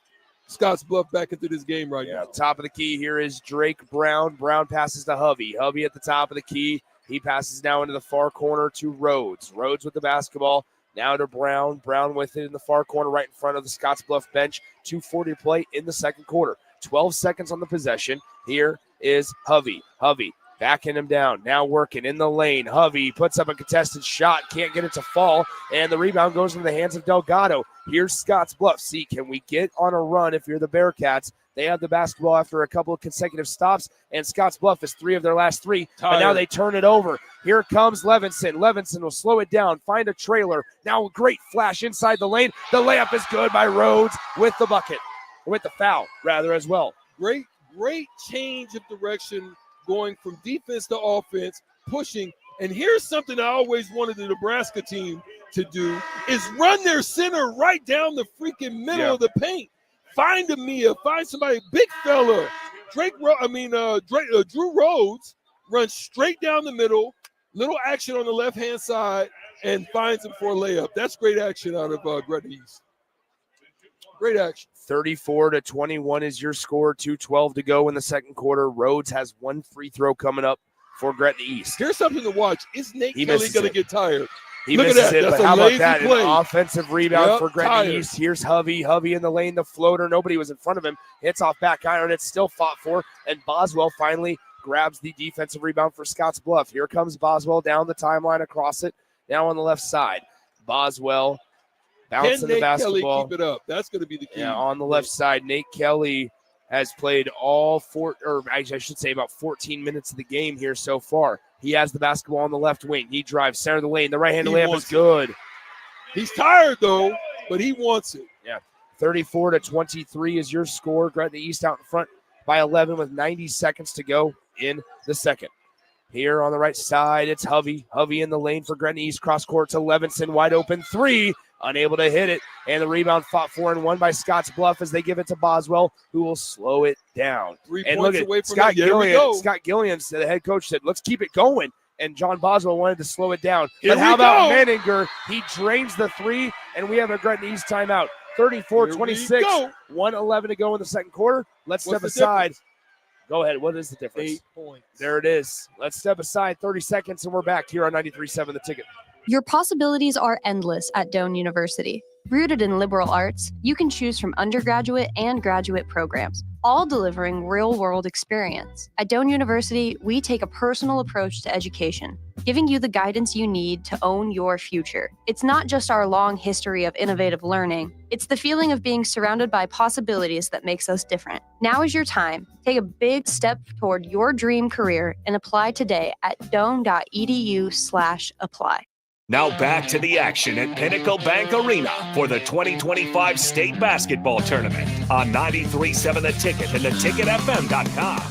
Scottsbluff back into this game right now. Top of the key here is Drake Brown. Brown passes to Hovey. Hovey at the top of the key. He passes now into the far corner to Rhodes. Rhodes with the basketball. Now to Brown. Brown with it in the far corner right in front of the Scottsbluff bench. 2:40 to play in the second quarter. 12 seconds on the possession. Here is Hovey. Hovey backing him down. Now working in the lane. Hovey puts up a contested shot. Can't get it to fall. And the rebound goes into the hands of Delgado. Here's Scottsbluff. See, can we get on a run if you're the Bearcats? They have the basketball after a couple of consecutive stops, and Scottsbluff is 3 of their last 3. But now they turn it over. Here comes Levinson. Levinson will slow it down, find a trailer. Now a great flash inside the lane. The layup is good by Rhodes with the bucket, with the foul, rather, as well. Great change of direction, going from defense to offense, pushing. And here's something I always wanted the Nebraska team to do, is run their center right down the freaking middle of the paint. Find a Mia, find somebody, big fella. Drew Rhodes runs straight down the middle, little action on the left-hand side, and finds him for a layup. That's great action out of Gretna East. Great action. 34-21 is your score. 2:12 to go in the second quarter. Rhodes has 1 free throw coming up for Gretna East. Here's something to watch. Is Nate Kelly going to get tired? He misses it, but how about that? An offensive rebound for Gretna East. Here's Hovey. Hovey in the lane, the floater. Nobody was in front of him. Hits off back iron. It's still fought for, and Boswell finally grabs the defensive rebound for Scottsbluff. Here comes Boswell down the timeline across it. Now on the left side. Boswell bouncing the basketball. Kelly keep it up? That's going to be the key. Yeah, on the left side, Nate Kelly has played about 14 minutes of the game here so far. He has the basketball on the left wing. He drives center of the lane. The right-handed layup is good. He's tired, though, but he wants it. Yeah. 34-23 is your score. Gretna East out in front by 11 with 90 seconds to go in the second. Here on the right side, it's Hovey. Hovey in the lane for Gretna East. Cross court to Levinson. Wide open 3. Unable to hit it. And the rebound fought for and won by Scottsbluff as they give it to Boswell, who will slow it down. 3 and points look at away from Scott Gilliam. Scott Gilliam, the head coach, said, let's keep it going. And John Boswell wanted to slow it down. But how about Menninger? He drains the 3, and we have a Gretna East timeout. 34-26. 1:11 to go in the second quarter. Let's step aside. Go ahead. What is the difference? 8 points. There it is. Let's step aside 30 seconds, and we're back here on 93.7 The Ticket. Your possibilities are endless at Doane University. Rooted in liberal arts, you can choose from undergraduate and graduate programs, all delivering real-world experience. At Doane University, we take a personal approach to education, giving you the guidance you need to own your future. It's not just our long history of innovative learning, it's the feeling of being surrounded by possibilities that makes us different. Now is your time. Take a big step toward your dream career and apply today at doane.edu/apply. Now back to the action at Pinnacle Bank Arena for the 2025 State Basketball Tournament on 93.7 The Ticket and theticketfm.com.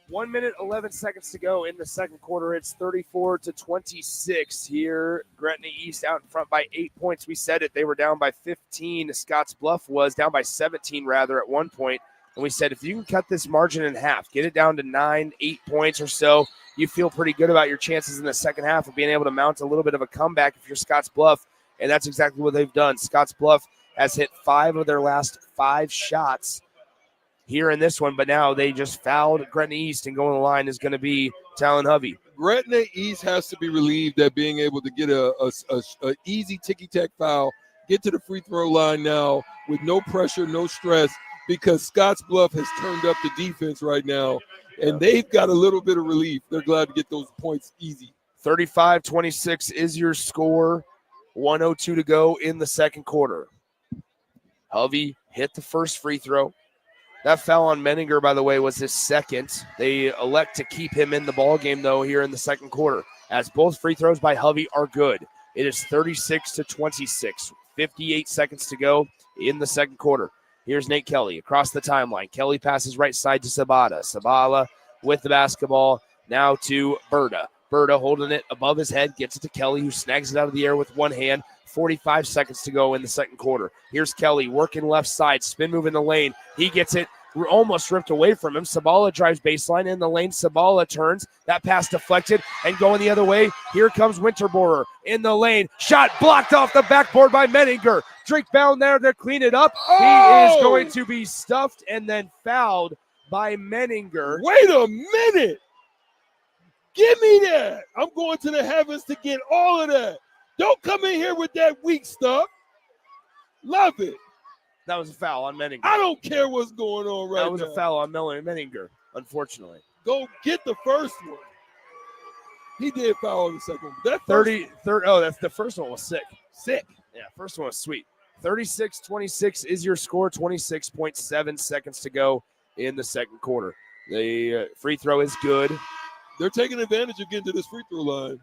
1 minute, 11 seconds to go in the second quarter. It's 34-26 here. Gretna East out in front by 8 points. We said it. They were down by 15. Scottsbluff was down by 17, rather, at one point. And we said, if you can cut this margin in half, get it down to 9, 8 points or so, you feel pretty good about your chances in the second half of being able to mount a little bit of a comeback if you're Scottsbluff. And that's exactly what they've done. Scottsbluff has hit 5 of their last 5 shots here in this one, but now they just fouled Gretna East, and going to the line is going to be Talon Hovey. Gretna East has to be relieved at being able to get a easy ticky-tack foul, get to the free throw line now with no pressure, no stress, because Scottsbluff has turned up the defense right now, and they've got a little bit of relief. They're glad to get those points easy. 35-26 is your score. 1:02 to go in the second quarter. Hovey hit the first free throw. That foul on Menninger, by the way, was his second. They elect to keep him in the ballgame, though, here in the second quarter, as both free throws by Hovey are good. It is 36-26. 58 seconds to go in the second quarter. Here's Nate Kelly across the timeline. Kelly passes right side to Sabata. Sabala with the basketball now to Berta. Berta holding it above his head, gets it to Kelly, who snags it out of the air with one hand. 45 seconds to go in the second quarter. Here's Kelly working left side, spin move in the lane. He gets it almost ripped away from him. Sabala drives baseline in the lane. Sabala turns. That pass deflected and going the other way. Here comes Winterborer in the lane. Shot blocked off the backboard by Menninger. Drake bound there to clean it up. Oh! He is going to be stuffed and then fouled by Menninger. Wait a minute. Give me that. I'm going to the heavens to get all of that. Don't come in here with that weak stuff. Love it. That was a foul on Menninger. I don't care what's going on right now. That was a foul on Menninger, unfortunately. Go get the first one. He did foul on the second one. That 30. Oh, that's the first one was sick. Sick. Yeah, first one was sweet. 36-26 is your score. 26.7 seconds to go in the second quarter. The free throw is good. They're taking advantage of getting to this free throw line.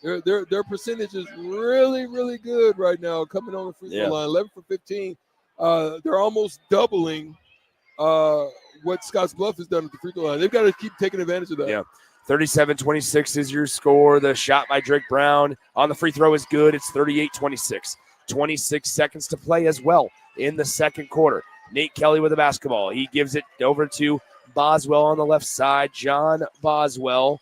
Their percentage is really, really good right now coming on the free throw line. 11 for 15. They're almost doubling what Scottsbluff has done at the free throw line. They've got to keep taking advantage of that. Yeah. 37-26 is your score. The shot by Drake Brown on the free throw is good. It's 38-26. 26 seconds to play as well in the second quarter. Nate Kelly with the basketball. He gives it over to Boswell on the left side. John Boswell.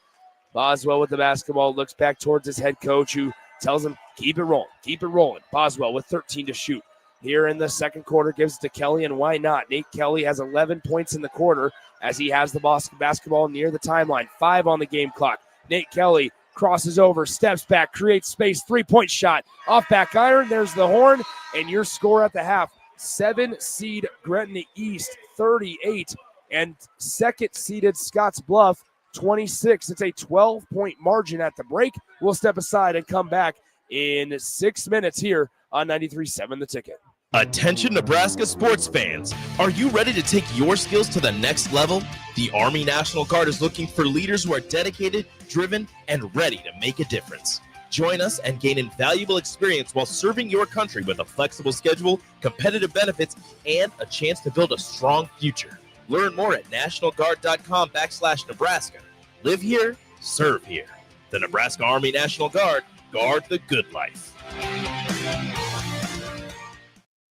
Boswell with the basketball, looks back towards his head coach, who tells him, keep it rolling, keep it rolling. Boswell with 13 to shoot. Here in the second quarter, gives it to Kelly, and why not? Nate Kelly has 11 points in the quarter as he has the basketball near the timeline. 5 on the game clock. Nate Kelly crosses over, steps back, creates space, three-point shot. Off back iron, there's the horn, and your score at the half. 7-seed Gretna East, 38, and second-seeded Scottsbluff, 26. It's a 12-point margin at the break. We'll step aside and come back in 6 minutes here on 93.7 The Ticket. Attention Nebraska sports fans. Are you ready to take your skills to the next level? The Army National Guard is looking for leaders who are dedicated, driven, and ready to make a difference. Join us and gain invaluable experience while serving your country with a flexible schedule, competitive benefits, and a chance to build a strong future. Learn more at nationalguard.com/Nebraska. Live here, serve here. The Nebraska Army National Guard, guard the good life.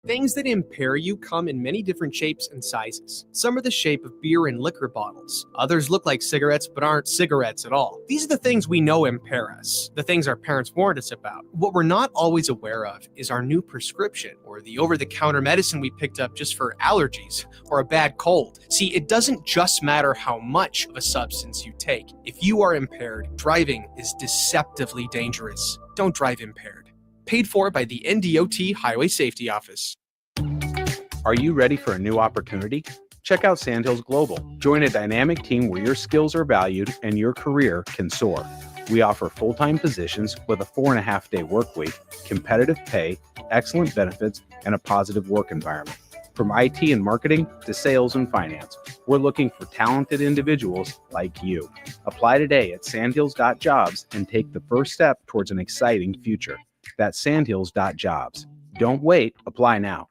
Things that impair you come in many different shapes and sizes. Some are the shape of beer and liquor bottles. Others look like cigarettes but aren't cigarettes at all. These are the things we know impair us, the things our parents warned us about. What we're not always aware of is our new prescription, or the over-the-counter medicine we picked up just for allergies or a bad cold. See, it doesn't just matter how much of a substance you take. If you are impaired, driving is deceptively dangerous. Don't drive impaired. Paid for by the NDOT Highway Safety Office. Are you ready for a new opportunity? Check out Sandhills Global. Join a dynamic team where your skills are valued and your career can soar. We offer full-time positions with a 4.5-day work week, competitive pay, excellent benefits, and a positive work environment. From IT and marketing to sales and finance, we're looking for talented individuals like you. Apply today at sandhills.jobs and take the first step towards an exciting future. That's sandhills.jobs. Don't wait, apply now.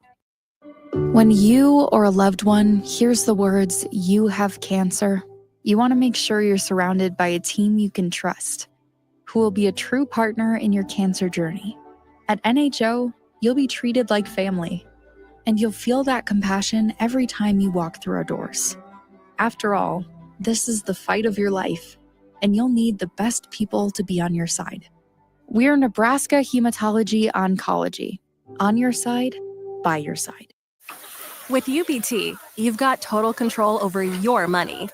When you or a loved one hears the words, "you have cancer," you want to make sure you're surrounded by a team you can trust, who will be a true partner in your cancer journey. At NHO, you'll be treated like family, and you'll feel that compassion every time you walk through our doors. After all, this is the fight of your life, and you'll need the best people to be on your side. We're Nebraska Hematology Oncology. On your side, by your side. With UBT, you've got total control over your money.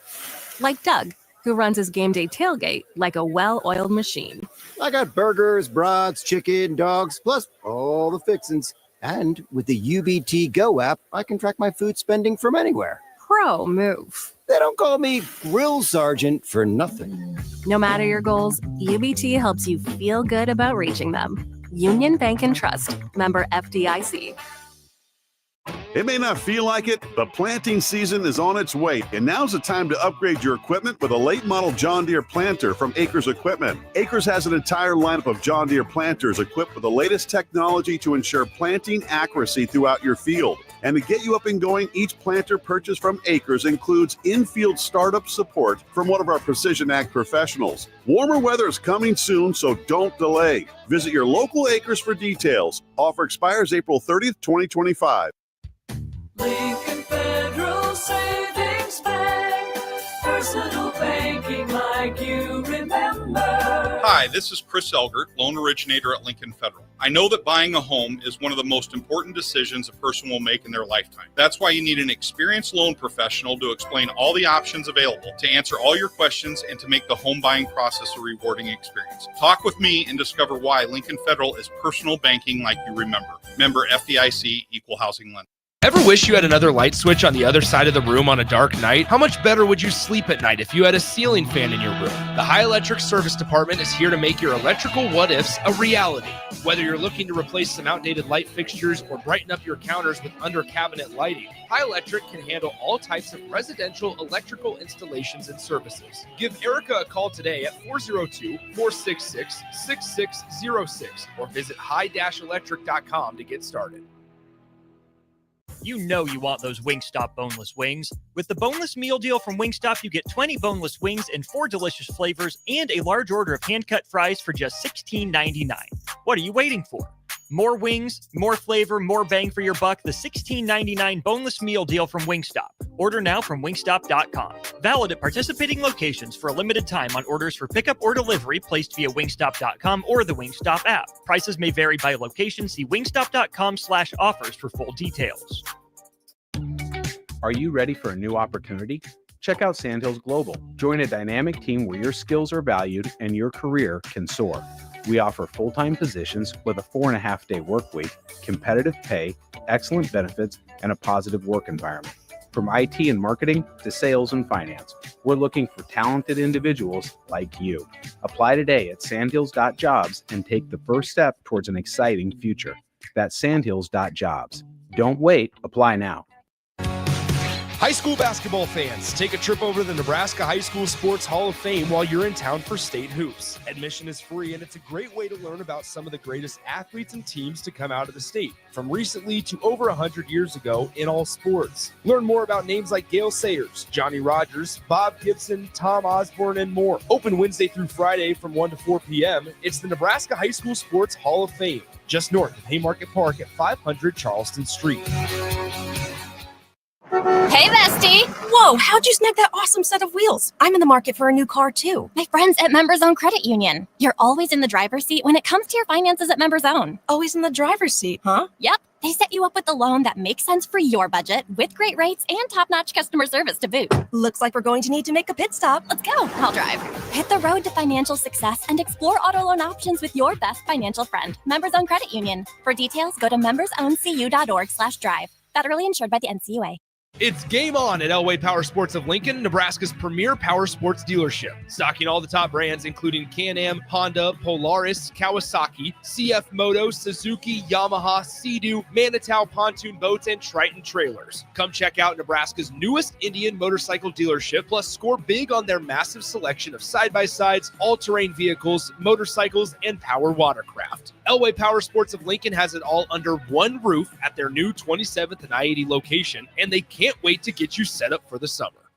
Like Doug, who runs his game day tailgate like a well-oiled machine. I got burgers, brats, chicken, dogs, plus all the fixins. And with the UBT Go app, I can track my food spending from anywhere. Pro move. They don't call me Grill Sergeant for nothing. No matter your goals, UBT helps you feel good about reaching them. Union Bank and Trust. Member FDIC. It may not feel like it, but planting season is on its way, and now's the time to upgrade your equipment with a late model John Deere planter from Acres Equipment. Acres has an entire lineup of John Deere planters equipped with the latest technology to ensure planting accuracy throughout your field. And to get you up and going, each planter purchased from Acres includes in-field startup support from one of our Precision Ag professionals. Warmer weather is coming soon, so don't delay. Visit your local Acres for details. Offer expires April 30th, 2025. Lincoln Federal Savings Bank, personal banking like you remember. Hi, this is Chris Elgert, loan originator at Lincoln Federal. I know that buying a home is one of the most important decisions a person will make in their lifetime. That's why you need an experienced loan professional to explain all the options available, to answer all your questions, and to make the home buying process a rewarding experience. Talk with me and discover why Lincoln Federal is personal banking like you remember. Member FDIC, Equal Housing Lender. Ever wish you had another light switch on the other side of the room on a dark night? How much better would you sleep at night if you had a ceiling fan in your room? The High Electric Service Department is here to make your electrical what-ifs a reality. Whether you're looking to replace some outdated light fixtures or brighten up your counters with under-cabinet lighting, High Electric can handle all types of residential electrical installations and services. Give Erica a call today at 402-466-6606 or visit high-electric.com to get started. You know you want those Wingstop boneless wings. With the boneless meal deal from Wingstop, you get 20 boneless wings in 4 delicious flavors and a large order of hand-cut fries for just $16.99. What are you waiting for? More wings, more flavor, more bang for your buck. The $16.99 boneless meal deal from Wingstop. Order now from wingstop.com. Valid at participating locations for a limited time on orders for pickup or delivery placed via wingstop.com or the Wingstop app. Prices may vary by location. See wingstop.com/offers for full details. Are you ready for a new opportunity? Check out Sandhills Global. Join a dynamic team where your skills are valued and your career can soar. We offer full-time positions with a 4.5-day work week, competitive pay, excellent benefits, and a positive work environment. From IT and marketing to sales and finance, we're looking for talented individuals like you. Apply today at sandhills.jobs and take the first step towards an exciting future. That's sandhills.jobs. Don't wait, apply now. High school basketball fans, take a trip over to the Nebraska High School Sports Hall of Fame while you're in town for state hoops. Admission is free, and it's a great way to learn about some of the greatest athletes and teams to come out of the state, from recently to over 100 years ago in all sports. Learn more about names like Gale Sayers, Johnny Rogers, Bob Gibson, Tom Osborne, and more. Open Wednesday through Friday from 1 to 4 p.m. It's the Nebraska High School Sports Hall of Fame, just north of Haymarket Park at 500 Charleston Street. Hey, bestie! Whoa, how'd you snag that awesome set of wheels? I'm in the market for a new car, too. My friends at Members Own Credit Union. You're always in the driver's seat when it comes to your finances at Members Own. Always in the driver's seat, huh? Yep. They set you up with a loan that makes sense for your budget with great rates and top-notch customer service to boot. Looks like we're going to need to make a pit stop. Let's go. I'll drive. Hit the road to financial success and explore auto loan options with your best financial friend, Members Own Credit Union. For details, go to membersowncu.org/drive. Federally insured by the NCUA. It's game on at Elway Power Sports of Lincoln, Nebraska's premier power sports dealership. Stocking all the top brands, including Can-Am, Honda, Polaris, Kawasaki, CF Moto, Suzuki, Yamaha, Sea-Doo, Manitow pontoon boats, and Triton trailers. Come check out Nebraska's newest Indian motorcycle dealership, plus score big on their massive selection of side-by-sides, all-terrain vehicles, motorcycles, and power watercraft. Elway Power Sports of Lincoln has it all under one roof at their new 27th and I-80 location, and they can't wait to get you set up for the summer.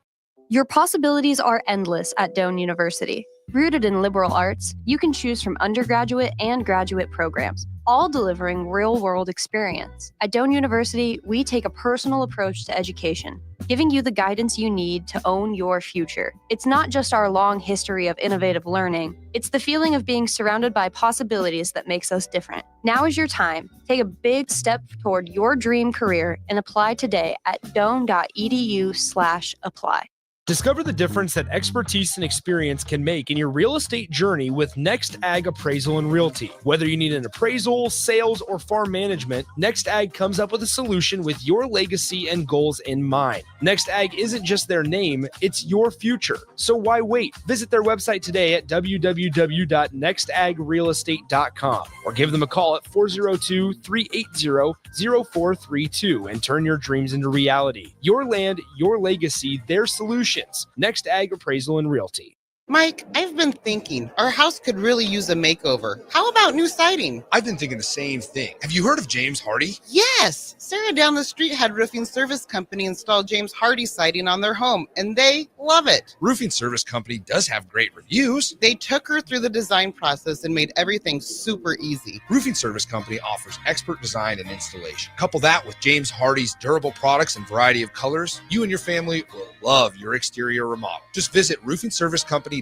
Your possibilities are endless at Doane University. Rooted in liberal arts, you can choose from undergraduate and graduate programs, all delivering real-world experience. At Doane University, we take a personal approach to education, giving you the guidance you need to own your future. It's not just our long history of innovative learning, it's the feeling of being surrounded by possibilities that makes us different. Now is your time. Take a big step toward your dream career and apply today at doane.edu/apply. Discover the difference that expertise and experience can make in your real estate journey with Next Ag Appraisal and Realty. Whether you need an appraisal, sales, or farm management, Next Ag comes up with a solution with your legacy and goals in mind. Next Ag isn't just their name, it's your future. So why wait? Visit their website today at www.nextagrealestate.com or give them a call at 402-380-0432 and turn your dreams into reality. Your land, your legacy, their solutions. Next Ag Appraisal and Realty. Mike, I've been thinking our house could really use a makeover. How about new siding? I've been thinking the same thing. Have you heard of James Hardy? Yes! Sarah down the street had Roofing Service Company install James Hardy siding on their home, and they love it. Roofing Service Company does have great reviews. They took her through the design process and made everything super easy. Roofing Service Company offers expert design and installation. Couple that with James Hardy's durable products and variety of colors, you and your family will love your exterior remodel. Just visit roofingservicecompany.com.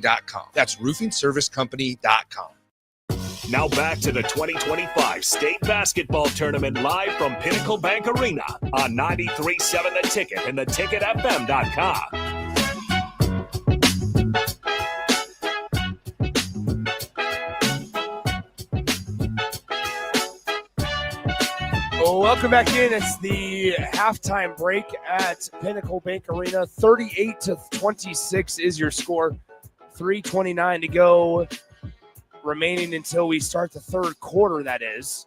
That's roofingservicecompany.com. Now back to the 2025 State Basketball Tournament live from Pinnacle Bank Arena on 93.7 The Ticket and theticketfm.com. Welcome back in. It's the halftime break at Pinnacle Bank Arena. 38-26 is your score. 3:29 to go remaining until we start the third quarter, that is.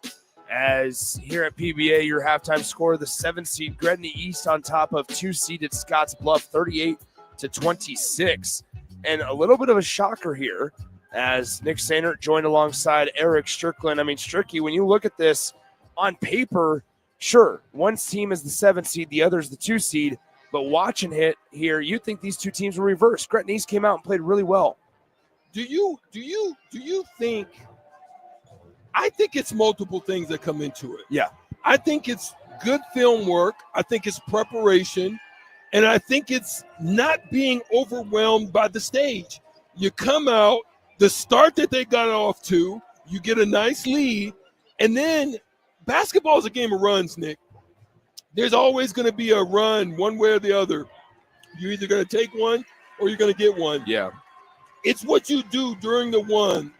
As here at PBA, your halftime score, the 7th seed Gretna East on top of 2-seeded Scottsbluff, 38-26. And a little bit of a shocker here as Nick Sainert joined alongside Eric Strickland. I mean, Stricky, when you look at this on paper, sure, one team is the 7th seed, the other is the 2 seed. But watching it here, you think these two teams will reverse. Gretna East came out and played really well. Do you think? I think it's multiple things that come into it. Yeah. I think it's good film work. I think it's preparation. And I think it's not being overwhelmed by the stage. You come out, the start that they got off to, you get a nice lead, and then basketball is a game of runs, Nick. There's always going to be a run one way or the other. You're either going to take one or you're going to get one. Yeah. It's what you do during the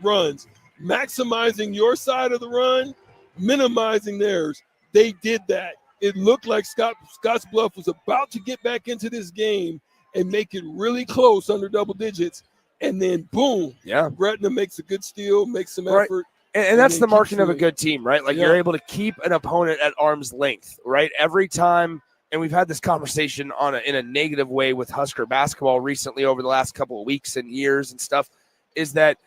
runs, maximizing your side of the run, minimizing theirs. They did that. It looked like Scottsbluff was about to get back into this game and make it really close under double digits. And then, boom, Gretna makes a good steal, makes some effort. And that's the marking of a good team, right? Like you're able to keep an opponent at arm's length, right? Every time and we've had this conversation in a negative way with Husker basketball recently over the last couple of weeks and years and stuff, is that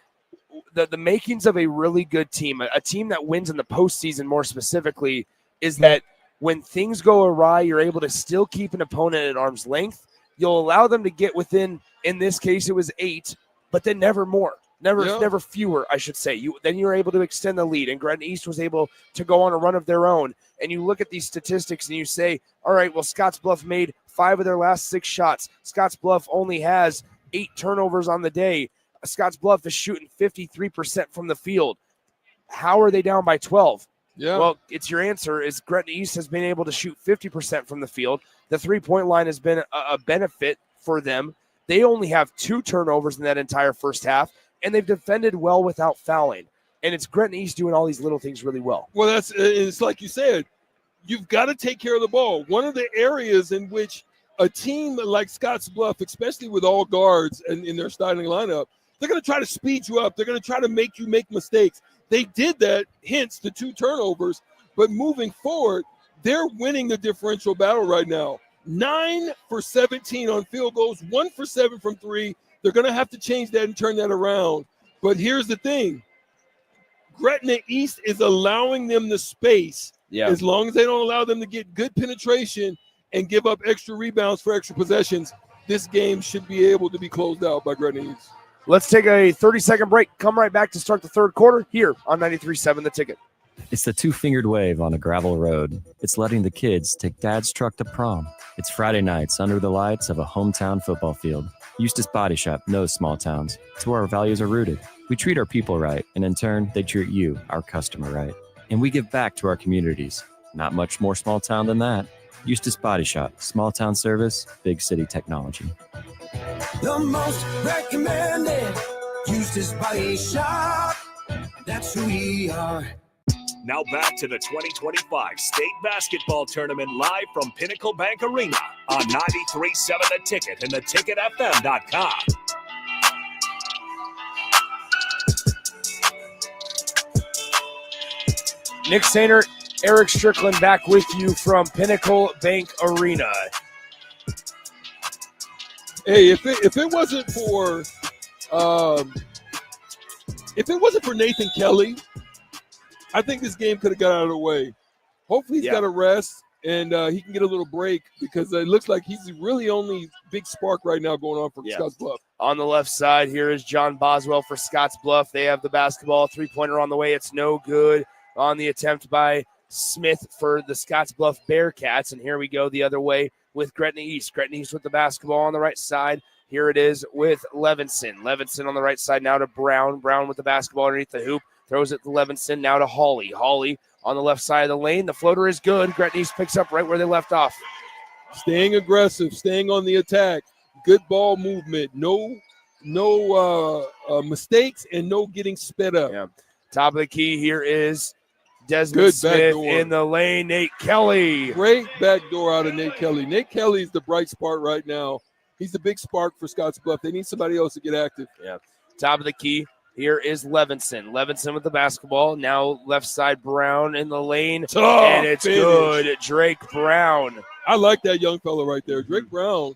the makings of a really good team, a team that wins in the postseason more specifically, is that when things go awry, you're able to still keep an opponent at arm's length. You'll allow them to get within, in this case, it was 8, but then never more. Never fewer, I should say. Then you're able to extend the lead, and Gretna East was able to go on a run of their own. And you look at these statistics and you say, all right, well, Scottsbluff made 5 of their last 6 shots. Scottsbluff only has 8 turnovers on the day. Scottsbluff is shooting 53% from the field. How are they down by 12? Yeah. Well, it's your answer is Gretna East has been able to shoot 50% from the field. The three-point line has been a benefit for them. They only have 2 turnovers in that entire first half, and they've defended well without fouling. And it's Gretna East doing all these little things really well. Well, it's like you said, you've got to take care of the ball. One of the areas in which a team like Scottsbluff, especially with all guards and in their starting lineup, they're going to try to speed you up. They're going to try to make you make mistakes. They did that, hence the 2 turnovers. But moving forward, they're winning the differential battle right now. 9 for 17 on field goals, 1 for 7 from 3. They're going to have to change that and turn that around. But here's the thing. Gretna East is allowing them the space. Yeah. As long as they don't allow them to get good penetration and give up extra rebounds for extra possessions, this game should be able to be closed out by Gretna East. Let's take a 30-second break. Come right back to start the third quarter here on 93.7 The Ticket. It's the 2-fingered wave on a gravel road. It's letting the kids take dad's truck to prom. It's Friday nights under the lights of a hometown football field. Eustace Body Shop knows small towns. It's where our values are rooted. We treat our people right, and in turn, they treat you, our customer, right. And we give back to our communities. Not much more small town than that. Eustace Body Shop, small town service, big city technology. The most recommended Eustace Body Shop. That's who we are. Now back to the 2025 State Basketball Tournament live from Pinnacle Bank Arena on 93.7 The Ticket and theticketfm.com. Nick Sainer, Eric Strickland back with you from Pinnacle Bank Arena. Hey, if it wasn't for Nathan Kelly, I think this game could have got out of the way. Hopefully he's got a rest and he can get a little break because it looks like he's the really only big spark right now going on for Scottsbluff. On the left side, here is John Boswell for Scottsbluff. They have the basketball. 3-pointer on the way. It's no good on the attempt by Smith for the Scottsbluff Bearcats. And here we go the other way with Gretna East. Gretna East with the basketball on the right side. Here it is with Levinson. Levinson on the right side now to Brown. Brown with the basketball underneath the hoop. Throws it to Levinson, now to Hawley. Hawley on the left side of the lane. The floater is good. Gretna East picks up right where they left off. Staying aggressive, staying on the attack. Good ball movement. No mistakes and no getting sped up. Yeah. Top of the key here is Desmond Smith in the lane. Nate Kelly. Great backdoor out of Nate Kelly. Nate Kelly is the bright spark right now. He's the big spark for Scottsbluff. They need somebody else to get active. Yeah. Top of the key. Here is Levinson. Levinson with the basketball. Now left side Brown in the lane. And it's good. Drake Brown. I like that young fella right there. Drake Brown.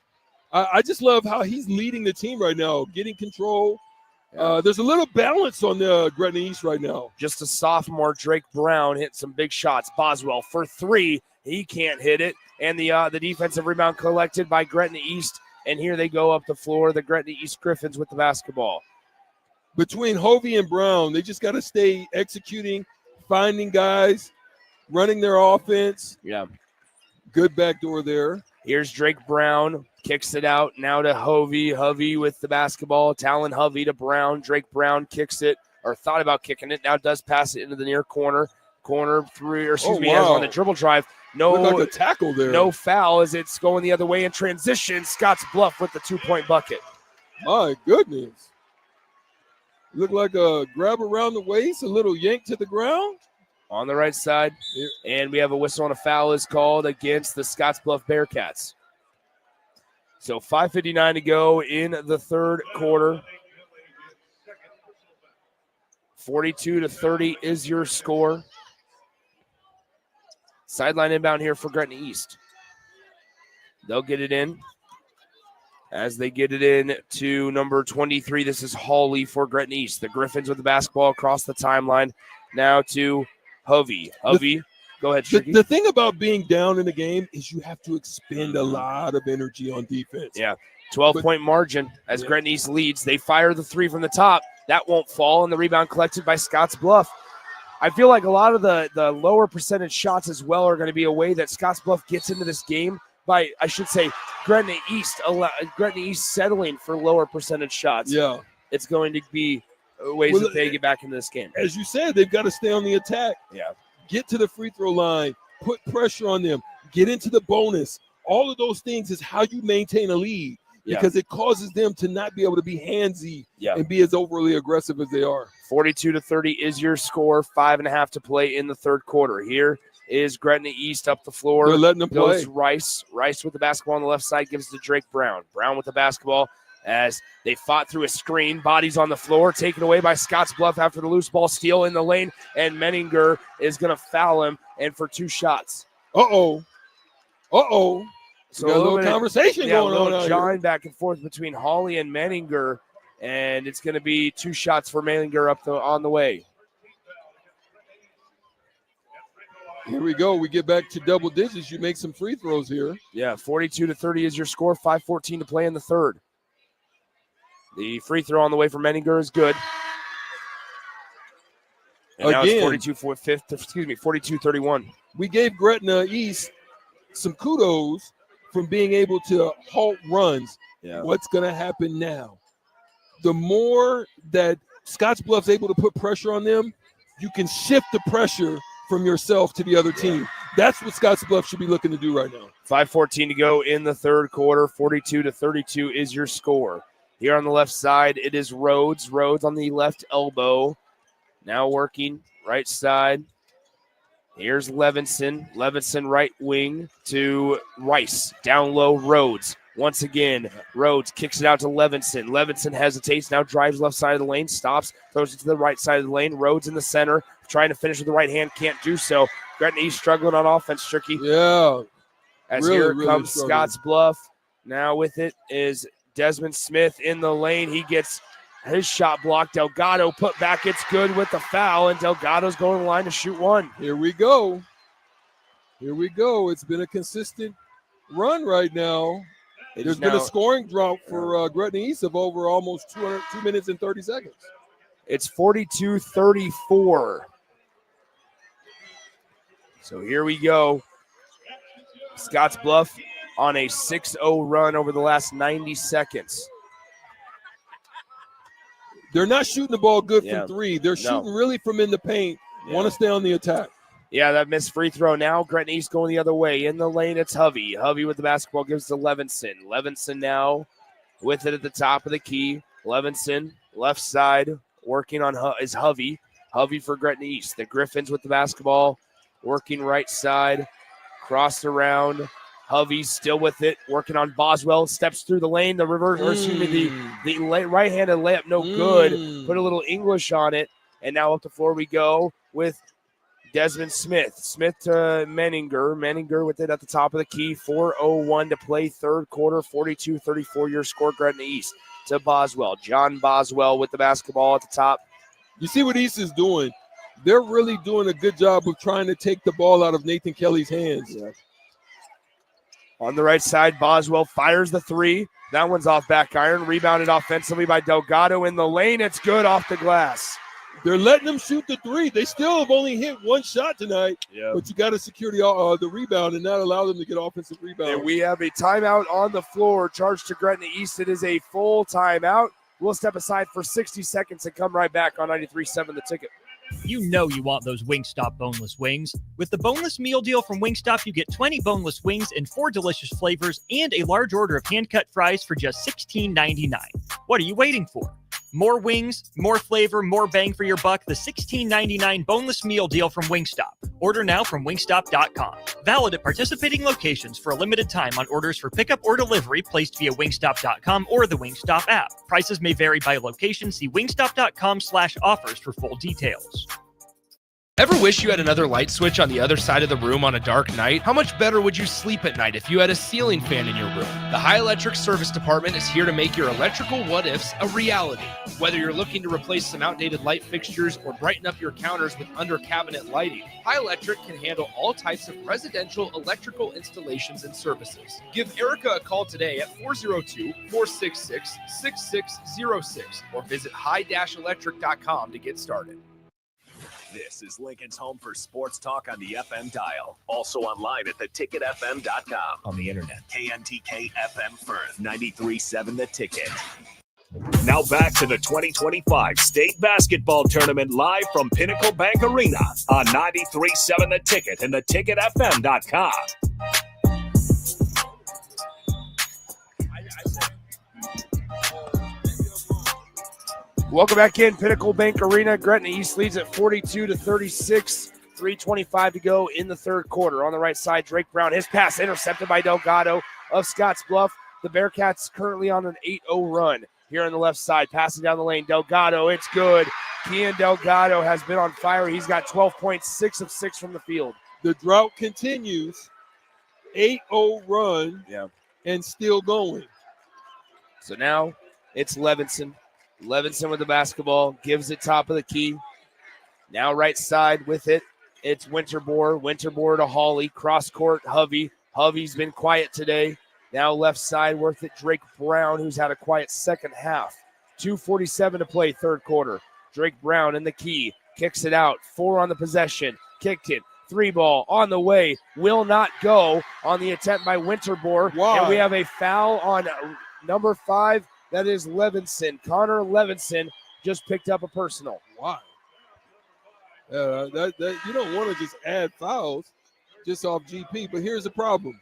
I just love how he's leading the team right now, getting control. There's a little balance on the Gretna East right now. Just a sophomore, Drake Brown hit some big shots. Boswell for 3. He can't hit it. And the defensive rebound collected by Gretna East. And here they go up the floor. The Gretna East Griffins with the basketball. Between Hovey and Brown, they just got to stay executing, finding guys, running their offense. Yeah. Good backdoor there. Here's Drake Brown. Kicks it out now to Hovey. Hovey with the basketball. Talon Hovey to Brown. Drake Brown kicks it, or thought about kicking it. Now does pass it into the near corner. Corner three, or excuse me, has on the dribble drive. No, looked like a tackle there. No foul as it's going the other way in transition. Scottsbluff with the 2-point bucket. My goodness. Looked like a grab around the waist, a little yank to the ground. On the right side. And we have a whistle and a foul is called against the Scottsbluff Bearcats. So 5:59 to go in the third quarter. 42-30 is your score. Sideline inbound here for Gretna East. They'll get it in. As they get it in to number 23, this is Hawley for Gretna East. The Griffins with the basketball across the timeline. Now to Hovey. Hovey, go ahead, Stricky. The thing about being down in the game is you have to expend a lot of energy on defense. Yeah, 12-point margin as Gretna East leads. They fire the three from the top. That won't fall, and the rebound collected by Scottsbluff. I feel like a lot of the lower percentage shots as well are going to be a way that Scottsbluff gets into this game by, I should say, Gretna East settling for lower percentage shots. Yeah. It's going to be ways that they get back into this game. As you said, they've got to stay on the attack. Yeah. Get to the free throw line, put pressure on them, get into the bonus. All of those things is how you maintain a lead because it causes them to not be able to be handsy and be as overly aggressive as they are. 42-30 is your score. 5.5 to play in the third quarter. Here is Gretna East up the floor. They're letting them Goes play. Rice. Rice with the basketball on the left side gives it to Drake Brown. Brown with the basketball as they fought through a screen. Bodies on the floor, taken away by Scottsbluff after the loose ball steal in the lane, and Menninger is going to foul him, and for 2 shots. So So got a little conversation going on out John here. back and forth between Hawley and Menninger, and it's going to be 2 shots for Menninger on the way. Here we go. We get back to double digits. You make some free throws here. Yeah, 42-30 is your score. 5:14 to play in the third. The free throw on the way for Menninger is good. And now it's 42-31. We gave Gretna East some kudos from being able to halt runs. Yeah. What's going to happen now? The more that Scottsbluff's able to put pressure on them, you can shift the pressure from yourself to the other team. That's what Scottsbluff should be looking to do right now. 5:14 to go in the third quarter. 42-32 is your score. Here on the left side, it is Rhodes. Rhodes on the left elbow. Now working right side. Here's Levinson. Levinson right wing to Rice. Down low, Rhodes. Once again, Rhodes kicks it out to Levinson. Levinson hesitates, now drives left side of the lane, stops, throws it to the right side of the lane. Rhodes in the center, trying to finish with the right hand, can't do so. Gretna East struggling on offense, Tricky. Yeah. As Really, here really comes struggling. Scottsbluff. Now with it is Desmond Smith in the lane. He gets his shot blocked. Delgado put back. It's good with the foul, and Delgado's going to the line to shoot one. Here we go. Here we go. It's been a consistent run right now. There's been a scoring drought for Gretna East of over almost 2 minutes and 30 seconds. It's 42-34. So here we go. Scottsbluff on a 6-0 run over the last 90 seconds. They're not shooting the ball good Yeah. from 3. They're No. shooting really from in the paint. Want to stay on the attack. Yeah, that missed free throw now. Gretna East going the other way. In the lane, it's Hovey. Hovey with the basketball gives to Levinson. Levinson now with it at the top of the key. Levinson, left side, working on is Hovey. Hovey for Gretna East. The Griffins with the basketball, working right side. Crossed around. Hovey still with it, working on Boswell. Steps through the lane. The reverse, or excuse me, the right-handed layup, no good. Put a little English on it. And now up the floor we go with Desmond Smith. Smith to Menninger. Menninger with it at the top of the key. 4:01 to play third quarter. 42-34 your score. Gretna East to Boswell. John Boswell with the basketball at the top. You see what East is doing? They're really doing a good job of trying to take the ball out of Nathan Kelly's hands. Yeah. On the right side, Boswell fires the 3. That one's off back iron. Rebounded offensively by Delgado in the lane. It's good off the glass. They're letting them shoot the 3. They still have only hit 1 shot tonight, but you got to secure the rebound and not allow them to get offensive rebound. And we have a timeout on the floor charged to Gretna East. It is a full timeout. We'll step aside for 60 seconds and come right back on 93.7 The Ticket. You know you want those Wingstop boneless wings. With the boneless meal deal from Wingstop, you get 20 boneless wings in 4 delicious flavors and a large order of hand-cut fries for just $16.99. What are you waiting for? More wings, more flavor, more bang for your buck. The $16.99 boneless meal deal from Wingstop. Order now from wingstop.com. Valid at participating locations for a limited time on orders for pickup or delivery placed via wingstop.com or the Wingstop app. Prices may vary by location. See wingstop.com/offers for full details. Ever wish you had another light switch on the other side of the room on a dark night? How much better would you sleep at night if you had a ceiling fan in your room? The High Electric Service Department is here to make your electrical what-ifs a reality. Whether you're looking to replace some outdated light fixtures or brighten up your counters with under-cabinet lighting, High Electric can handle all types of residential electrical installations and services. Give Erica a call today at 402-466-6606 or visit high-electric.com to get started. This is Lincoln's home for sports talk on the FM dial. Also online at theticketfm.com. On the internet. KNTK FM Firth, 93.7 The Ticket. Now back to the 2025 State Basketball Tournament live from Pinnacle Bank Arena on 93.7 The Ticket and theticketfm.com. Welcome back in Pinnacle Bank Arena. Gretna East leads at 42-36. 3:25 to go in the third quarter. On the right side, Drake Brown. His pass intercepted by Delgado of Scottsbluff. The Bearcats currently on an 8-0 run. Here on the left side, passing down the lane. Delgado, it's good. Kian Delgado has been on fire. He's got 12 points, 6 of 6 from the field. The drought continues. 8-0 run and still going. So now it's Levinson. Levinson with the basketball, gives it top of the key. Now right side with it, it's Winterbore. Winterbore to Hawley. Cross court, Hovey. Hovey's been quiet today. Now left side with it, Drake Brown, who's had a quiet second half. 2:47 to play, third quarter. Drake Brown in the key, kicks it out. 4 on the possession, kicked it. 3 ball on the way, will not go on the attempt by Winterbore. Wow. And we have a foul on number 5. That is Levinson. Connor Levinson just picked up a personal. Why? That you don't want to just add fouls just off GP, but here's the problem.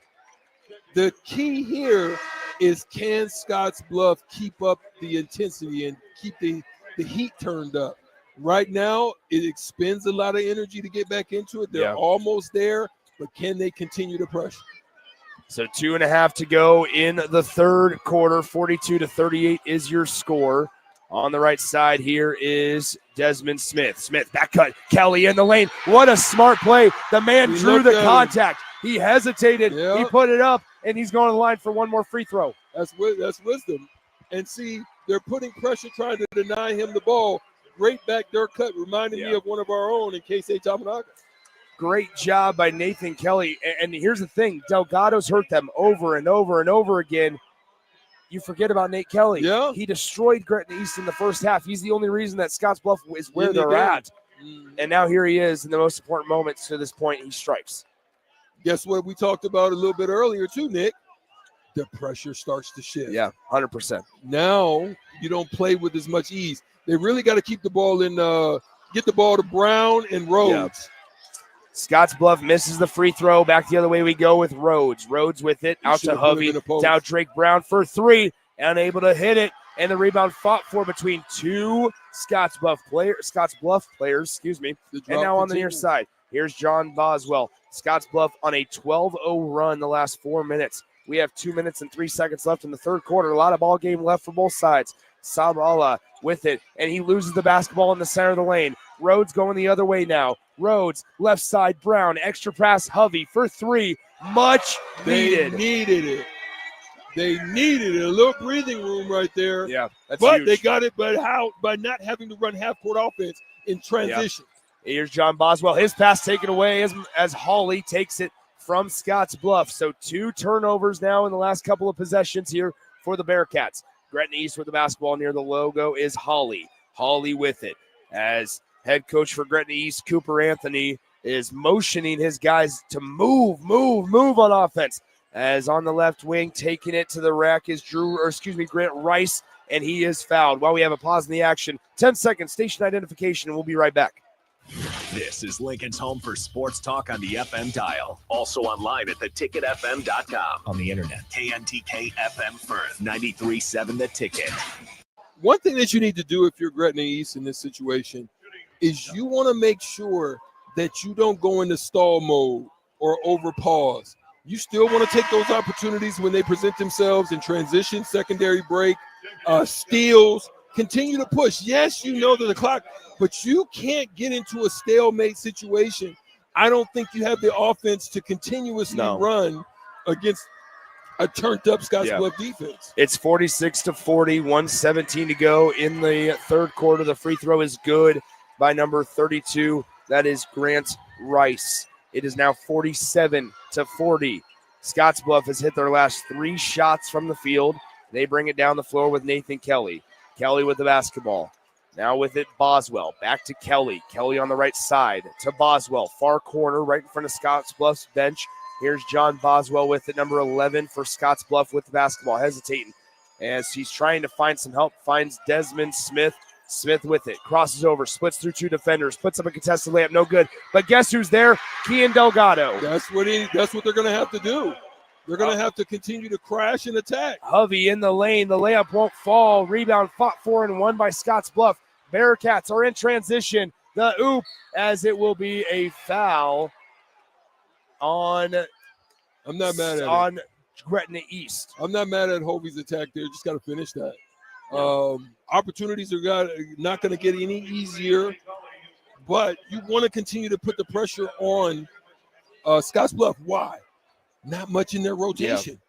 The key here is, can Scottsbluff keep up the intensity and keep the heat turned up? Right now, it expends a lot of energy to get back into it. They're almost there, but can they continue to pressure? So 2.5 to go in the third quarter. 42-38 is your score. On the right side here is Desmond Smith. Smith, back cut. Kelly in the lane. What a smart play. The man drew the contact. He hesitated. He put it up, and he's going to the line for one more free throw. That's wisdom. And see, they're putting pressure trying to deny him the ball. Great backdoor cut, reminding me of one of our own in K-State Tamanaga. Great job by Nathan Kelly. And here's the thing. Delgado's hurt them over and over and over again. You forget about Nate Kelly. Yeah. He destroyed Gretna East in the first half. He's the only reason that Scottsbluff is where they're at. And now here he is in the most important moments to this point. He strikes. Guess what we talked about a little bit earlier too, Nick? The pressure starts to shift. Yeah, 100%. Now you don't play with as much ease. They really got to keep the ball in, get the ball to Brown and Rhodes. Yeah. Scottsbluff misses the free throw. Back the other way we go with Rhodes. Rhodes with it. Out to Hovey. Now Drake Brown for 3. Unable to hit it. And the rebound fought for between 2 Scottsbluff players. And now on the near side, here's John Boswell. Scottsbluff on a 12-0 run the last 4 minutes. We have 2 minutes and 3 seconds left in the third quarter. A lot of ball game left for both sides. Sabala with it, and he loses the basketball in the center of the lane. Rhodes going the other way now. Rhodes, left side, Brown, extra pass, Hovey for 3. Much needed. They needed it. They needed it. A little breathing room right there. Yeah, that's but huge. They got it, but how? By not having to run half-court offense in transition. Yeah. Here's John Boswell. His pass taken away as Hawley takes it from Scottsbluff. So 2 turnovers now in the last couple of possessions here for the Bearcats. Gretna East with the basketball near the logo is Hawley. Hawley with it as head coach for Gretna East, Cooper Anthony, is motioning his guys to move on offense. As on the left wing, taking it to the rack is Grant Rice, and he is fouled. While we have a pause in the action, 10 seconds, station identification, and we'll be right back. This is Lincoln's home for sports talk on the FM dial. Also online at theticketfm.com. On the internet. KNTK FM Firth, 93.7 The Ticket. One thing that you need to do if you're Gretna East in this situation is you want to make sure that you don't go into stall mode or over pause. You still want to take those opportunities when they present themselves in transition, secondary break, steals, Continue to push. Yes, you know that the clock, but you can't get into a stalemate situation. I don't think you have the offense to continuously run against a turned-up Scottsbluff defense. It's 46-40, 1:17 to go in the third quarter. The free throw is good by number 32. That is Grant Rice. It is now 47-40. Scottsbluff has hit their last 3 shots from the field. They bring it down the floor with Nathan Kelly. Kelly with the basketball. Now with it, Boswell. Back to Kelly. Kelly on the right side to Boswell. Far corner, right in front of Scottsbluff's bench. Here's John Boswell with it, number 11 for Scottsbluff with the basketball. Hesitating as he's trying to find some help. Finds Desmond Smith. Smith with it. Crosses over. Splits through 2 defenders. Puts up a contested layup. No good. But guess who's there? Kian Delgado. That's what they're going to have to do. They're going to have to continue to crash and attack. Hovey in the lane. The layup won't fall. Rebound fought for and won by Scottsbluff. Bearcats are in transition. The oop, as it will be a foul on. I'm not mad at on Gretna East. I'm not mad at Hovey's attack there. Just got to finish that. Opportunities are not going to get any easier, but you want to continue to put the pressure on Scottsbluff. Why? Not much in their rotation. Yeah.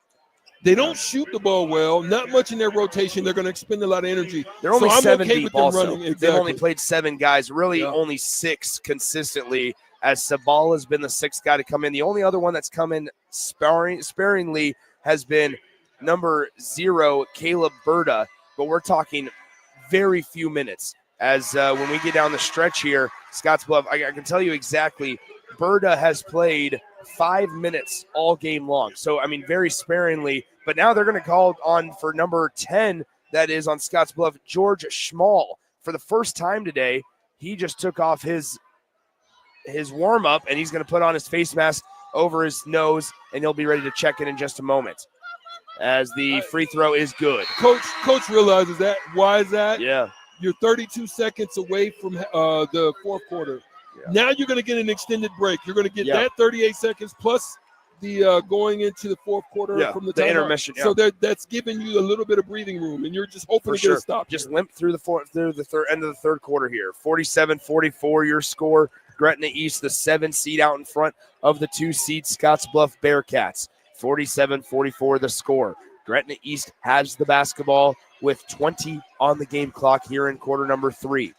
They don't shoot the ball well. Not much in their rotation. They're going to expend a lot of energy. They're only I'm 7 okay deep with them also. running. Exactly. They've only played 7 guys, really only 6 consistently, as Sabal has been the 6th guy to come in. The only other one that's come in sparingly has been number 0, Caleb Berta, but we're talking very few minutes. As when we get down the stretch here, Scottsbluff, I can tell you exactly, Berta has played 5 minutes all game long. So, I mean, very sparingly. But now they're going to call on for number 10, that is on Scottsbluff, George Schmall. For the first time today, he just took off his warm-up, and he's going to put on his face mask over his nose, and he'll be ready to check in just a moment. As the free throw is good. Coach realizes that. Why is that? Yeah. You're 32 seconds away from the fourth quarter. Yeah. Now you're going to get an extended break. You're going to get that 38 seconds plus the going into the fourth quarter from the intermission. So that's giving you a little bit of breathing room, and you're just hoping to get a stop. Just limp through the end of the third quarter here. 47-44 your score. Gretna East, the 7 seed out in front of the 2 seed Scottsbluff Bearcats. 47-44 the score. Gretna East has the basketball with 20 on the game clock here in quarter number 3.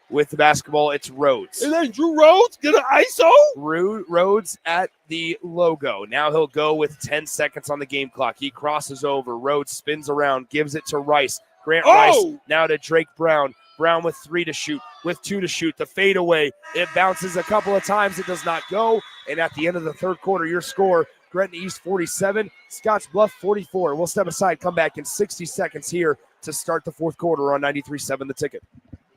With the basketball, it's Rhodes. And then Drew Rhodes get an ISO? Rhodes at the logo. Now he'll go with 10 seconds on the game clock. He crosses over. Rhodes spins around, gives it to Rice. Rice now to Drake Brown. Brown with 3 to shoot, with 2 to shoot. The fadeaway, it bounces a couple of times. It does not go. And at the end of the third quarter, your score, Gretna East 47, Scottsbluff 44. We'll step aside, come back in 60 seconds here to start the fourth quarter on 93.7 The Ticket.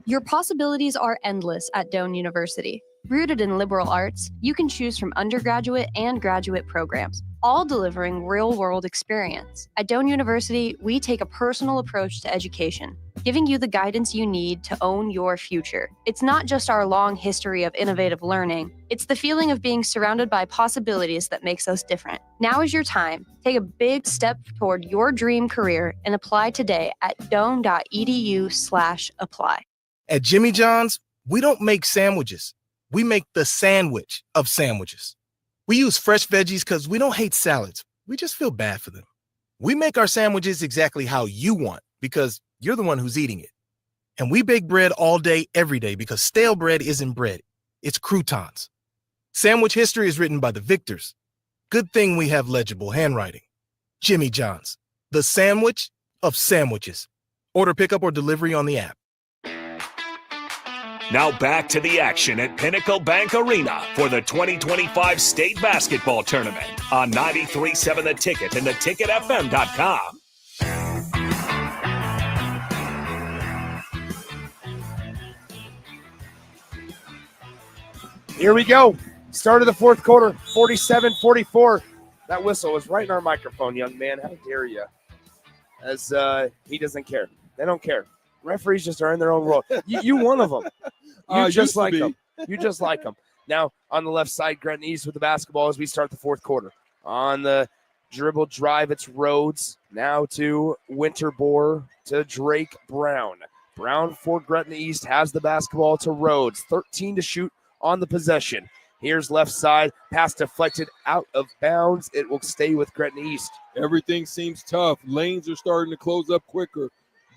Your possibilities are endless at Doane University. Rooted in liberal arts, you can choose from undergraduate and graduate programs, all delivering real-world experience. At Doane University, we take a personal approach to education, giving you the guidance you need to own your future. It's not just our long history of innovative learning, it's the feeling of being surrounded by possibilities that makes us different. Now is your time. Take a big step toward your dream career and apply today at doane.edu/apply. At Jimmy John's, we don't make sandwiches. We make the sandwich of sandwiches. We use fresh veggies because we don't hate salads. We just feel bad for them. We make our sandwiches exactly how you want because you're the one who's eating it. And we bake bread all day, every day because stale bread isn't bread. It's croutons. Sandwich history is written by the victors. Good thing we have legible handwriting. Jimmy John's, the sandwich of sandwiches. Order pickup or delivery on the app. Now back to the action at Pinnacle Bank Arena for the 2025 State Basketball Tournament on 93.7 The Ticket and theticketfm.com. Here we go. Start of the fourth quarter, 47-44. That whistle was right in our microphone, young man. How dare you? As he doesn't care. They don't care. Referees just are in their own world. You one of them. You just like them. You just like them. Now, on the left side, Gretna East with the basketball as we start the fourth quarter. On the dribble drive, it's Rhodes. Now to Winterbore to Drake Brown. Brown for Gretna East has the basketball to Rhodes. 13 to shoot on the possession. Here's left side. Pass deflected out of bounds. It will stay with Gretna East. Everything seems tough. Lanes are starting to close up quicker.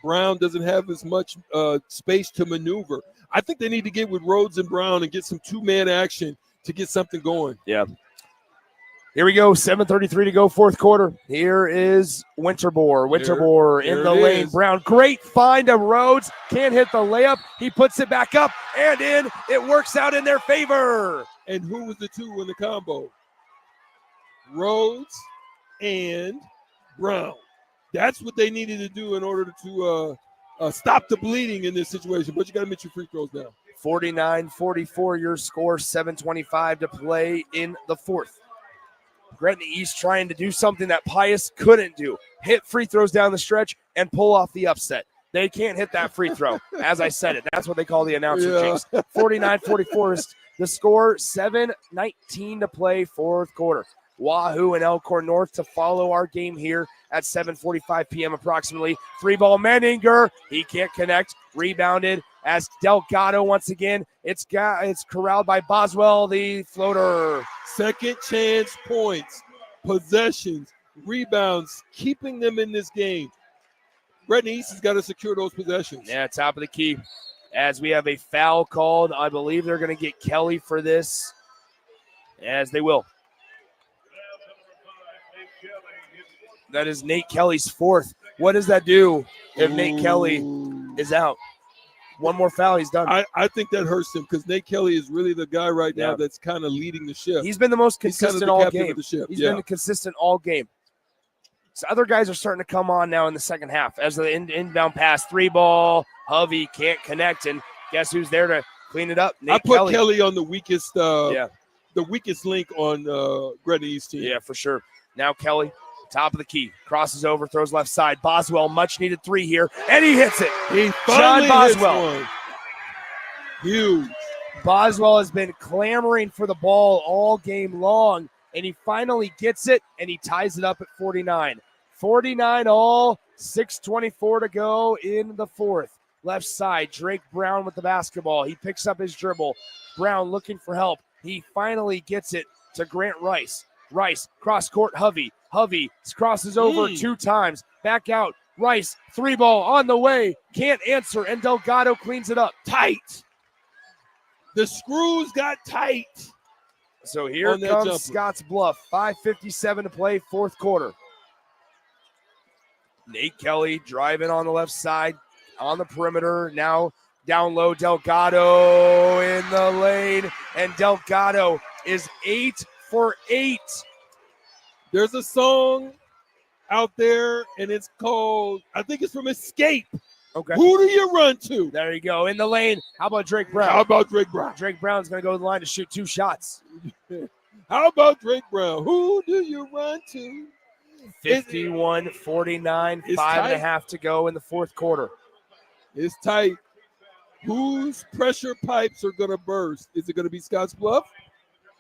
Brown doesn't have as much space to maneuver. I think they need to get with Rhodes and Brown and get some two-man action to get something going. Yeah. Here we go, 7:33 to go, fourth quarter. Here is Winterbore. Winterbore in the lane. Is. Brown, great find of Rhodes. Can't hit the layup. He puts it back up and in. It works out in their favor. And who was the two in the combo? Rhodes and Brown. That's what they needed to do in order to stop the bleeding in this situation. But you got to make your free throws now. 49-44 your score, 7:25 to play in the fourth. Gretna East trying to do something that Pius couldn't do. Hit free throws down the stretch and pull off the upset. They can't hit that free throw. As I said it, that's what they call the announcer jinx. 49-44 is the score, 7:19 to play, fourth quarter. Wahoo and Elkhorn North to follow our game here at 7:45 p.m. approximately. Free ball, Menninger. He can't connect. Rebounded as Delgado once again. It's corralled by Boswell, the floater. Second chance points, possessions, rebounds, keeping them in this game. Gretna East has got to secure those possessions. Yeah, top of the key. As we have a foul called, I believe they're going to get Kelly for this, as they will. That is Nate Kelly's fourth. What does that do if Nate Kelly is out? One more foul, he's done. I think that hurts him because Nate Kelly is really the guy right now that's kind of leading the ship. He's been the most consistent all game. He's been consistent all game. So other guys are starting to come on now in the second half. As the inbound pass, three ball, Hovey can't connect, and guess who's there to clean it up? Nate I put Kelly on the weakest link on Gretna East team. Yeah, for sure. Now Kelly, top of the key, crosses over, throws left side. Boswell, much needed three here, and he hits it. He John finally hits Boswell. one. Huge. Boswell has been clamoring for the ball all game long, and he finally gets it, and he ties it up at 49. 49 all, 6:24 to go in the fourth. Left side, Drake Brown with the basketball. He picks up his dribble. Brown looking for help. He finally gets it to Grant Rice. Rice, cross court, Hovey. Hovey crosses over two times. Back out. Rice, three ball on the way. Can't answer, and Delgado cleans it up. Tight. The screws got tight. So here comes Scottsbluff. 5:57 to play, fourth quarter. Nate Kelly driving on the left side on the perimeter. Now down low, Delgado in the lane, and Delgado is 8 for 8. There's a song out there, and it's called, I think it's from Escape. Okay. Who do you run to? There you go. In the lane. How about Drake Brown? How about Drake Brown? Drake Brown's going to go to the line to shoot 2 shots. How about Drake Brown? Who do you run to? 51-49, 5.5 to go in the fourth quarter. It's tight. Whose pressure pipes are going to burst? Is it going to be Scottsbluff?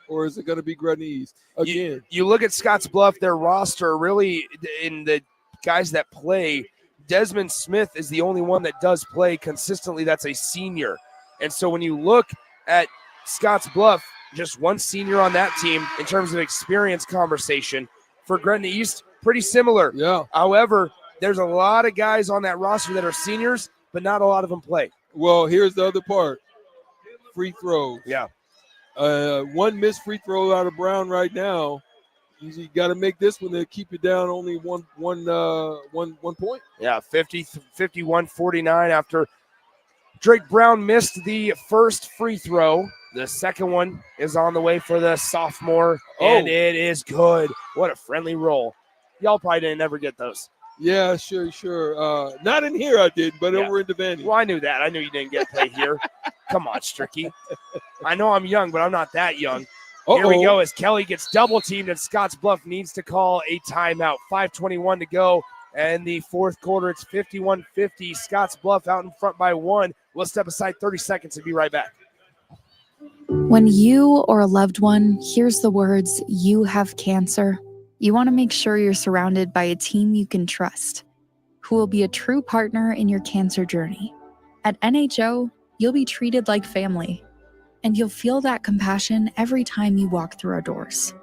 Or is it going to be Gretna East? Again. You look at Scottsbluff, their roster really in the guys that play, Desmond Smith is the only one that does play consistently. That's a senior. And so when you look at Scottsbluff, just one senior on that team in terms of experience conversation. For Gretna East, pretty similar. Yeah. However, there's a lot of guys on that roster that are seniors, but not a lot of them play. Well, here's the other part. Free throws. Yeah. One missed free throw out of Brown right now. You got to make this one to keep it down only one point. Yeah, 51-49 after Drake Brown missed the first free throw. The second one is on the way for the sophomore, and it is good. What a friendly roll. Y'all probably didn't ever get those. Yeah, sure. Not in here I did, but over in Devaney. Well, I knew that. I knew you didn't get play here. Come on, Stricky. I know I'm young, but I'm not that young. Here we go as Kelly gets double teamed and Scottsbluff needs to call a timeout. 5:21 to go. And the fourth quarter, it's 51-50. Scottsbluff out in front by 1. We'll step aside 30 seconds and be right back. When you or a loved one hears the words, "You have cancer," you want to make sure you're surrounded by a team you can trust, who will be a true partner in your cancer journey, At NHO, you'll be treated like family, and you'll feel that compassion every time you walk through our doors.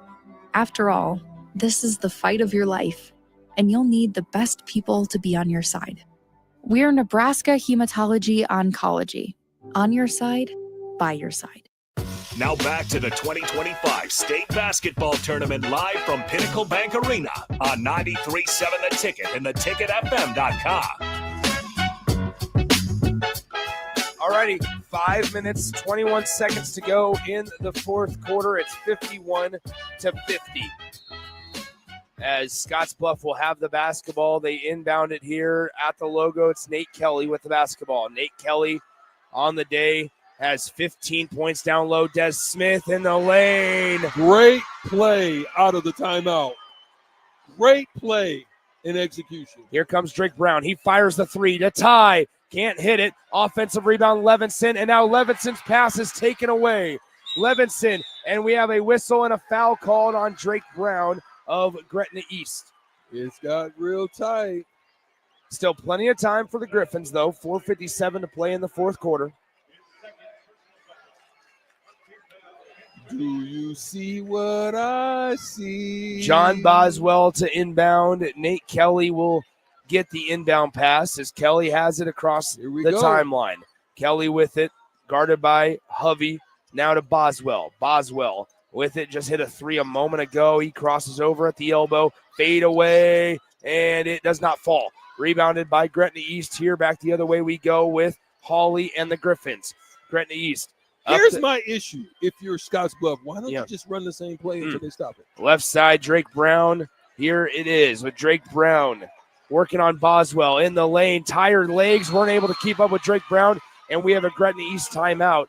After all, this is the fight of your life, and you'll need the best people to be on your side. We're Nebraska Hematology Oncology. On your side, by your side. Now back to the 2025 State Basketball Tournament live from Pinnacle Bank Arena on 93.7 The Ticket and theticketfm.com. All righty, 5 minutes, 21 seconds to go in the fourth quarter. It's 51-50. As Scottsbluff will have the basketball, they inbound it here at the logo. It's Nate Kelly with the basketball. Nate Kelly on the day has 15 points down low. Des Smith in the lane. Great play out of the timeout. Great play in execution. Here comes Drake Brown. He fires the three to tie. Can't hit it. Offensive rebound, Levinson. And now Levinson's pass is taken away. Levinson. And we have a whistle and a foul called on Drake Brown of Gretna East. It's got real tight. Still plenty of time for the Griffins, though. 4:57 to play in the fourth quarter. Do you see what I see? John Boswell to inbound. Nate Kelly will get the inbound pass as Kelly has it across the timeline. Kelly with it, guarded by Hovey. Now to Boswell. Boswell with it, just hit a three a moment ago. He crosses over at the elbow, fade away, and it does not fall. Rebounded by Gretna East here. Back the other way we go with Hawley and the Griffins. Gretna East. Here's my issue. If you're Scottsbluff, why don't you just run the same play until they stop it? Left side, Drake Brown. Here it is with Drake Brown working on Boswell in the lane. Tired legs, weren't able to keep up with Drake Brown, and we have a Gretna East timeout,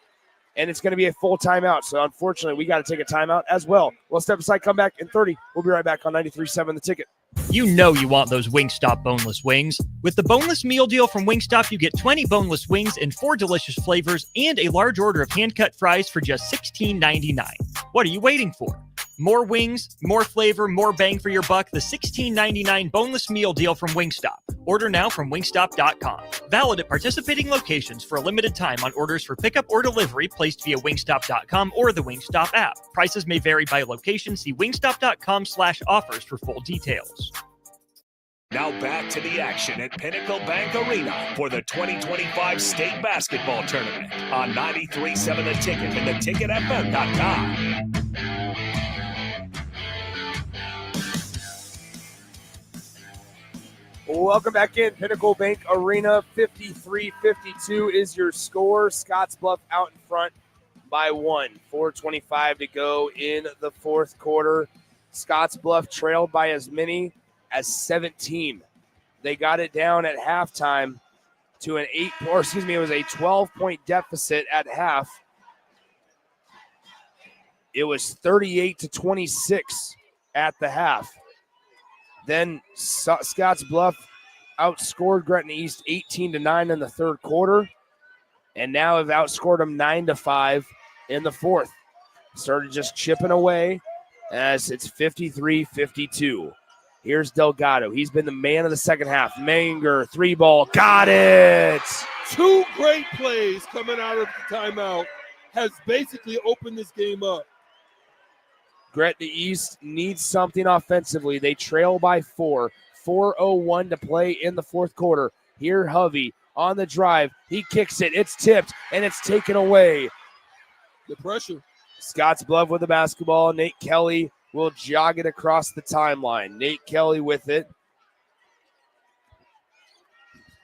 and it's going to be a full timeout. So, unfortunately, we got to take a timeout as well. We'll step aside, come back in 30. We'll be right back on 93.7 The Ticket. You know you want those Wingstop boneless wings. With the boneless meal deal from Wingstop, you get 20 boneless wings in 4 delicious flavors and a large order of hand-cut fries for just $16.99. What are you waiting for? More wings, more flavor, more bang for your buck. The $16.99 boneless meal deal from Wingstop. Order now from wingstop.com. Valid at participating locations for a limited time on orders for pickup or delivery placed via wingstop.com or the Wingstop app. Prices may vary by location. See wingstop.com/offers for full details. Now back to the action at Pinnacle Bank Arena for the 2025 State Basketball Tournament on 93.7 The Ticket and theticketfm.com. Welcome back in. Pinnacle Bank Arena, 53-52 is your score. Scottsbluff out in front by 1. 4:25 to go in the fourth quarter. Scottsbluff trailed by as many as 17. They got it down at halftime to it was a 12-point deficit at half. It was 38-26 at the half. Then Scottsbluff outscored Gretna East 18-9 in the third quarter, and now have outscored them 9-5 in the fourth. Started just chipping away as it's 53-52. Here's Delgado. He's been the man of the second half. Manger, 3-ball, got it! 2 great plays coming out of the timeout has basically opened this game up. Gretna East needs something offensively. They trail by 4. 4:01 to play in the fourth quarter. Here, Hovey on the drive. He kicks it. It's tipped, and it's taken away. The pressure. Scottsbluff with the basketball. Nate Kelly will jog it across the timeline. Nate Kelly with it.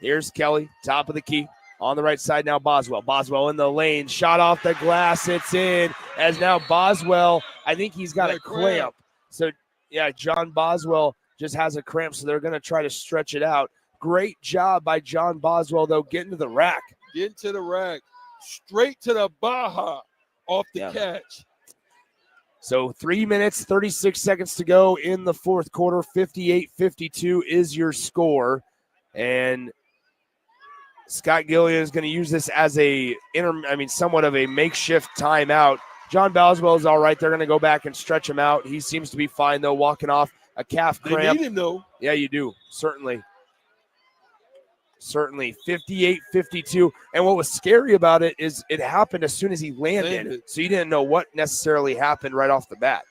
Here's Kelly, top of the key. On the right side now, Boswell. Boswell in the lane. Shot off the glass. It's in. As now Boswell, I think he's got a cramp. So, yeah, John Boswell just has a cramp, so they're going to try to stretch it out. Great job by John Boswell, though, getting to the rack. Getting to the rack. Straight to the Baja off the catch. So 3 minutes, 36 seconds to go in the fourth quarter. 58-52 is your score. And Scott Gillian is going to use this as somewhat of a makeshift timeout. John Boswell is all right. They're going to go back and stretch him out. He seems to be fine, though, walking off a calf cramp. They need him, though. Yeah, you do, certainly. Certainly, 58-52. And what was scary about it is it happened as soon as he landed. So you didn't know what necessarily happened right off the bat.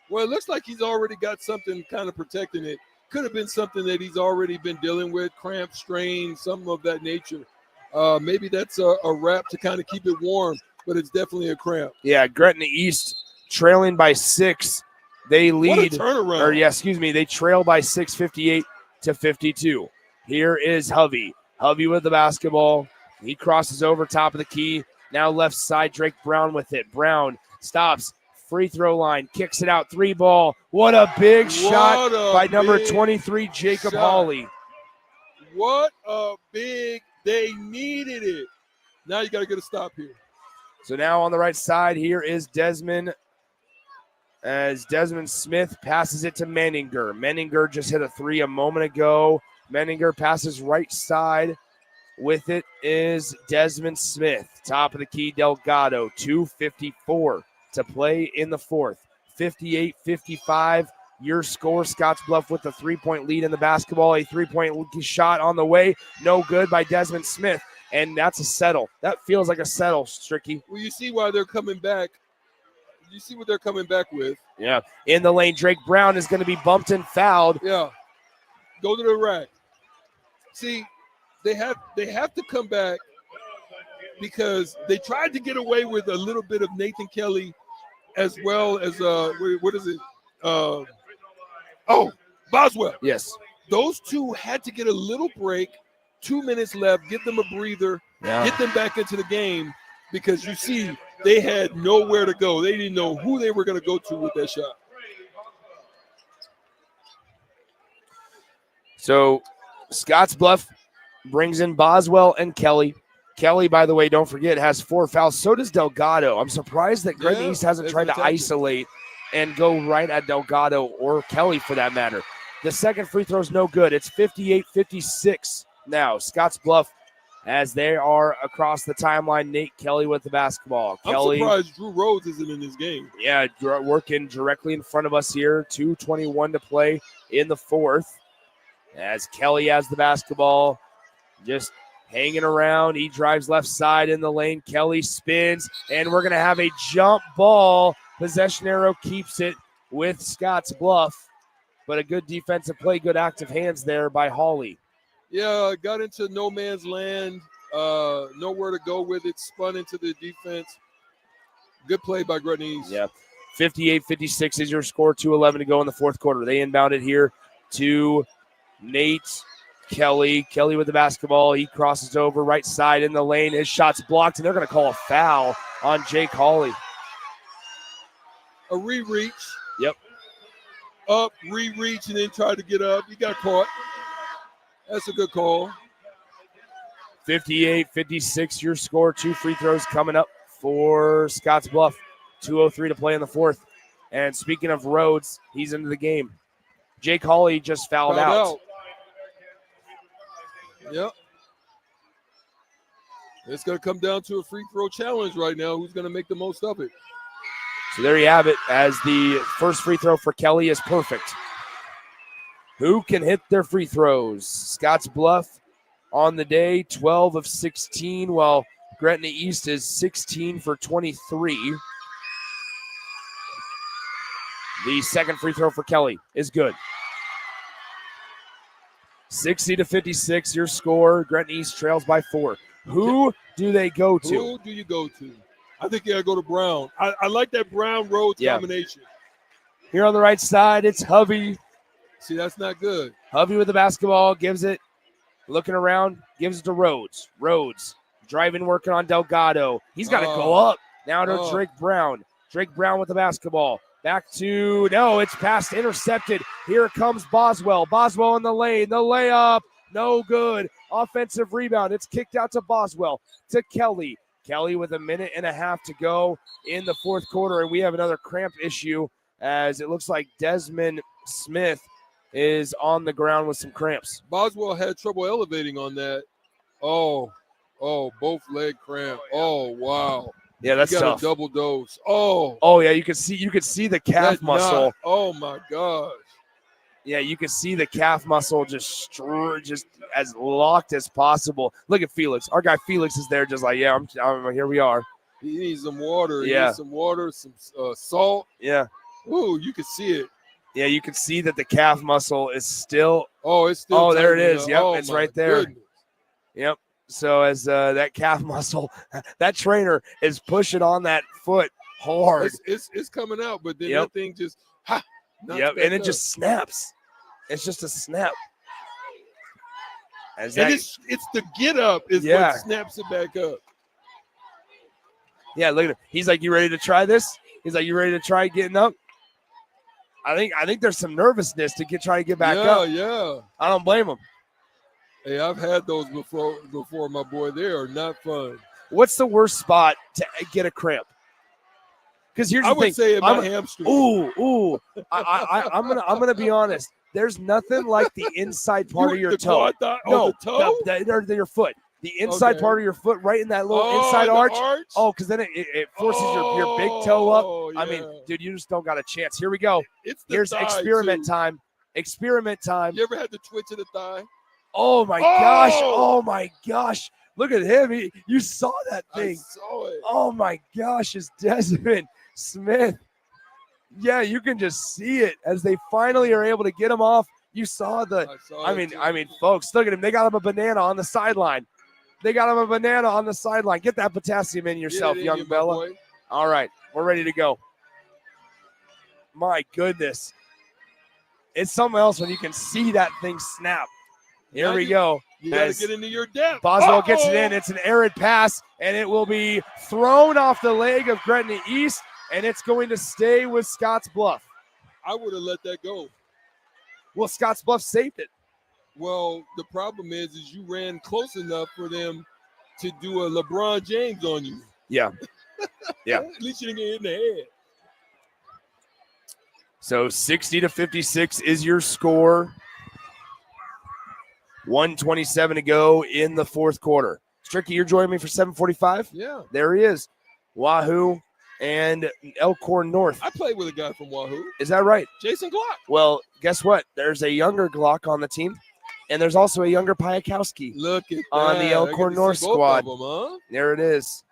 Well, it looks like he's already got something kind of protecting it. Could have been something that he's already been dealing with, cramp, strain, something of that nature. Maybe that's a wrap to kind of keep it warm, but it's definitely a cramp. Yeah, Gretna East trailing by 6. They lead. What a turnaround. They trail by 6, 58-52. Here is Hovey. Hovey with the basketball. He crosses over top of the key. Now left side, Drake Brown with it. Brown stops. Free throw line. Kicks it out. 3 ball. What a big shot by number 23, Jacob Hawley. What a big, they needed it. Now you got to get a stop here. So now on the right side, here is Desmond. As Desmond Smith passes it to Menninger. Menninger just hit a 3 a moment ago. Menninger passes right side. With it is Desmond Smith. Top of the key, Delgado. 2:54 to play in the fourth. 58-55. Your score, Scottsbluff with the 3-point lead in the basketball. A 3-point shot on the way. No good by Desmond Smith. And that's a settle. That feels like a settle, Stricky. Well, you see why they're coming back. You see what they're coming back with. Yeah. In the lane, Drake Brown is going to be bumped and fouled. Yeah. Go to the rack. See, they have to come back because they tried to get away with a little bit of Nathan Kelly as well as what is it? Boswell. Yes. Those two had to get a little break. 2 minutes left. Give them a breather. Yeah. Get them back into the game because you see they had nowhere to go. They didn't know who they were going to go to with that shot. So Scottsbluff brings in Boswell and Kelly. Kelly, by the way, don't forget, has 4 fouls. So does Delgado. I'm surprised that Gretna East hasn't tried to isolate and go right at Delgado or Kelly for that matter. The second free throw is no good. It's 58-56 now. Scottsbluff, as they are across the timeline, Nate Kelly with the basketball. I'm Kelly, surprised Drew Rhodes isn't in this game. yeah, working directly in front of us here. 2:21 to play in the fourth. As Kelly has the basketball, just hanging around. He drives left side in the lane. Kelly spins, and we're going to have a jump ball. Possession arrow keeps it with Scottsbluff, but a good defensive play, good active hands there by Hawley. Yeah, got into no man's land, nowhere to go with it, spun into the defense. Good play by Gretna East. Yeah, 58-56 is your score, 2:11 to go in the fourth quarter. They inbound it here to Nate Kelly. Kelly with the basketball. He crosses over right side in the lane. His shot's blocked, and they're going to call a foul on Jake Hawley. A re-reach. Yep. Up, re-reach, and then try to get up. He got caught. That's a good call. 58-56 your score. 2 free throws coming up for Scottsbluff. 2:03 to play in the fourth. And speaking of Rhodes, he's into the game. Jake Hawley just fouled out. Yep. It's going to come down to a free throw challenge right now. Who's going to make the most of it? So there you have it, as the first free throw for Kelly is perfect. Who can hit their free throws? Scottsbluff on the day, 12 of 16, while Gretna East is 16 for 23. The second free throw for Kelly is good. 60-56, your score. Gretna East trails by 4. Who do they go to? Who do you go to? I think you got to go to Brown. I like that Brown-Rhodes combination. Here on the right side, it's Hovey. See, that's not good. Hovey with the basketball, gives it, looking around, gives it to Rhodes. Rhodes driving, working on Delgado. He's got to go up. Now to Drake Brown. Drake Brown with the basketball. Back to, no, it's passed, intercepted. Here comes Boswell. Boswell in the lane. The layup, no good. Offensive rebound. It's kicked out to Boswell, to Kelly. Kelly with a minute and a half to go in the fourth quarter, and we have another cramp issue as it looks like Desmond Smith is on the ground with some cramps. Boswell had trouble elevating on that. Oh, both leg cramp. Oh, wow. Yeah, that's he got tough. A double dose. Oh, yeah, you could see the calf muscle. Oh my gosh. Yeah, you can see the calf muscle just as locked as possible. Look at Felix. Our guy Felix is there, just like, yeah, I'm here. We are. He needs some water. Yeah. He needs some water, some salt. Yeah. Ooh, you can see it. Yeah, you can see that the calf muscle is still. Oh, it's still. Oh, there it tightening is. up. Yep, Oh, it's my right there. goodness. Yep. So as that calf muscle, that trainer is pushing on that foot hard. It's coming out, but then Yep. that thing just Yep, and it just snaps. It's just a snap. As and that, it's the get up is Yeah. what snaps it back up. yeah, look at him. He's like, "You ready to try this?" He's like, "You ready to try getting up?" I think there's some nervousness to try to get back up. Yeah. I don't blame him. Hey, I've had those before, my boy. They are not fun. What's the worst spot to get a cramp? Because here's the I thing. would say my hamstring. Ooh. I'm gonna be honest. There's nothing like the inside part of your the toe. quad No, the toe? or your foot. The inside Okay. part of your foot, right in that little Oh, inside the arch. arch? Oh, because then it forces your big toe up. Oh, I mean, yeah. dude, you just don't got a chance. Here we go. It's the Here's thigh, experiment too. time. Experiment time. You ever had the twitch of the thigh? Oh my gosh! Oh my gosh! Look at him. You saw that I thing. saw it. Oh my gosh! It's Desmond Smith. Yeah, you can just see it as they finally are able to get him off. You saw the. I mean, folks, look at him. They got him a banana on the sideline. Get that potassium in yourself, Get it in young you, my Bella. boy. All right, we're ready to go. My goodness, it's something else when you can see that thing snap. Here Now we go. You got to As get into your depth. Boswell gets it in. It's an arid pass, and it will be thrown off the leg of Gretna East, and it's going to stay with Scottsbluff. I would have let that go. Well, Scottsbluff saved it. Well, the problem is you ran close enough for them to do a LeBron James on you. Yeah. Yeah. At least you didn't get hit in the head. So 60-56 is your score. 1:27 to go in the fourth quarter. Stricky, you're joining me for 7:45? Yeah. There he is. Wahoo and Elkhorn North. I played with a guy from Wahoo, Is that right? Jason Glock. Well, guess what? There's a younger Glock on the team, and there's also a younger Piakowski Look at on that. the I get Elkhorn to see North both squad. of them, huh? There it is.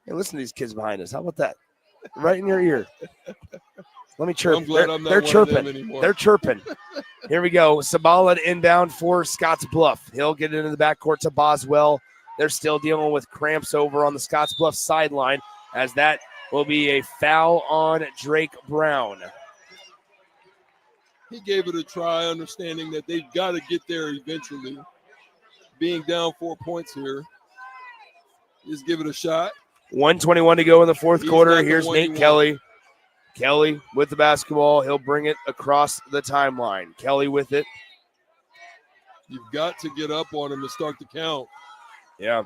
Hey, listen to these kids behind us. How about that? Right in your ear. Let me chirp. I'm glad I'm not They're one of chirping. them anymore. They're chirping. Here we go. Sabala inbound for Scottsbluff. He'll get into the backcourt to Boswell. They're still dealing with cramps over on the Scottsbluff sideline, as that will be a foul on Drake Brown. He gave it a try, understanding that they've got to get there eventually. Being down 4 points here, just give it a shot. 1:21 to go in the fourth He's quarter. not the Here's one Nate you want. Kelly. Kelly with the basketball. He'll bring it across the timeline. Kelly with it. You've got to get up on him to start the count. Yeah.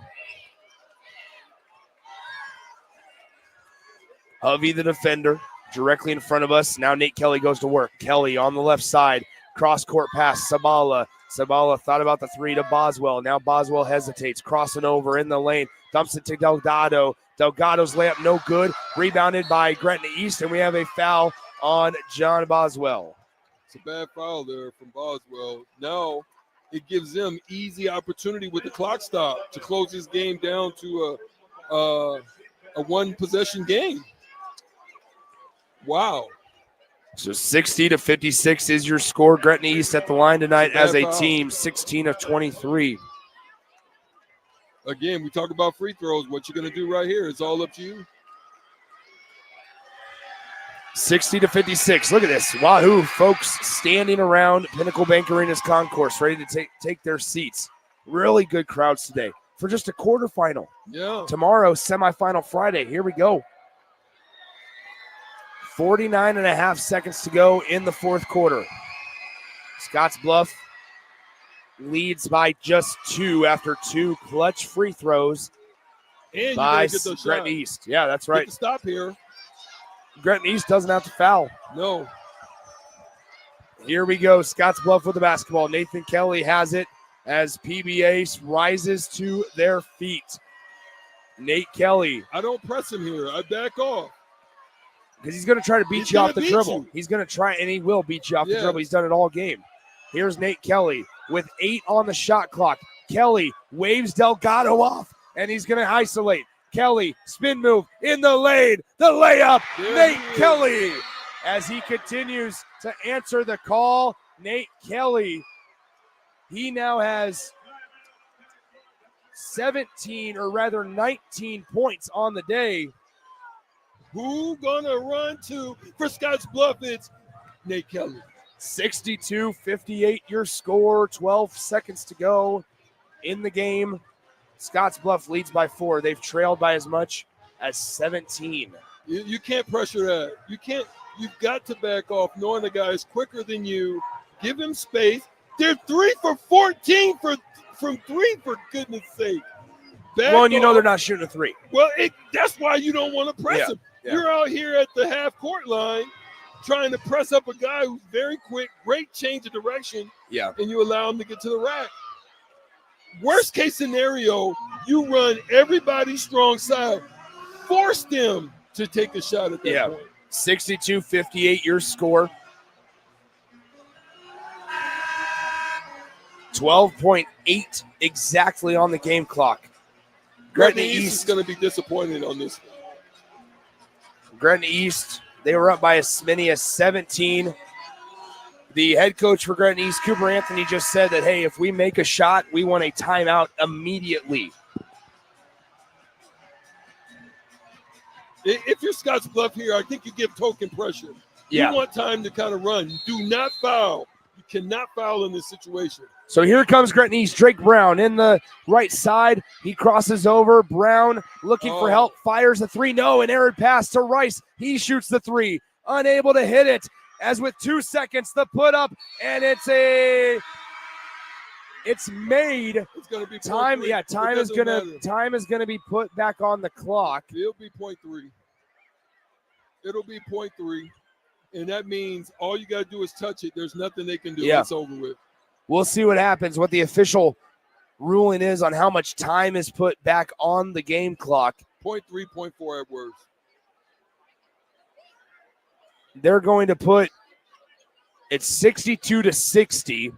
Hovey, the defender, directly in front of us. Now Nate Kelly goes to work. Kelly on the left side. Cross-court pass. Sabala. Sabala thought about the three to Boswell. Now Boswell hesitates. Crossing over in the lane. Dumps it to Delgado. Delgado's layup no good. Rebounded by Gretna East, and we have a foul on John Boswell. It's a bad foul there from Boswell. Now it gives them easy opportunity with the clock stop to close this game down to a one-possession game. Wow. So 60-56 is your score. Gretna East at the line tonight as a Bad foul. team, 16 of 23. Again, we talk about free throws. What you're going to do right here, it's all up to you. 60-56. Look at this. Wahoo folks standing around Pinnacle Bank Arena's concourse, ready to take their seats. Really good crowds today for just a quarterfinal. Yeah. Tomorrow, semifinal Friday. Here we go. 49 and a half seconds to go in the fourth quarter. Scottsbluff leads by just 2 after 2 clutch free throws And you by got to get those Gretna shots. East. Yeah, that's Get right. the stop here. Gretna East doesn't have to foul. No. Here we go. Scottsbluff with the basketball. Nathan Kelly has it as PBA rises to their feet. Nate Kelly. I don't press him here. I back off. Because he's going to try to beat you off the dribble. He's going to try, and he will beat you off the dribble. He's done it all game. Here's Nate Kelly with 8 on the shot clock. Kelly waves Delgado off, and he's going to isolate. Kelly, spin move in the lane. The layup, Nate Kelly. As he continues to answer the call, Nate Kelly, he now has 17 or rather 19 points on the day. Who gonna run to for Scottsbluff? It's Nate Kelly. 62-58 your score, 12 seconds to go in the game. Scottsbluff leads by 4. They've trailed by as much as 17. You can't pressure that. You've got to back off knowing the guy is quicker than you. Give him space. They're 3 for 14 from 3, for goodness sake. Well, and you know they're not shooting a 3. Well, that's why you don't want to press him. Yeah. You're out here at the half-court line trying to press up a guy who's very quick, great change of direction, and you allow him to get to the rack. Worst case scenario, you run everybody strong side, force them to take a shot at that point. 62-58 your score. 12.8 exactly on the game clock. Gretna East is going to be disappointed on this. Gretna East, they were up by as many as 17. The head coach for Gretna East, Cooper Anthony, just said that, hey, if we make a shot, we want a timeout immediately. If you're Scottsbluff here, I think you give token pressure. Yeah. You want time to kind of run. Do not foul. You cannot foul in this situation. So here comes Gretna East. Drake Brown in the right side. He crosses over. Brown looking for help. Fires the 3. No, an errant pass to Rice. He shoots the 3. Unable to hit it. As with 2 seconds, the put up, and it's made. It's going to be time. Yeah, time is gonna be put back on the clock. It'll be 0.3. It'll be 0.3, and that means all you got to do is touch it. There's nothing they can do. Yeah. It's over with. We'll see what happens, what the official ruling is on how much time is put back on the game clock. 0.3, 0.4 at worst. They're going to put it 62-60.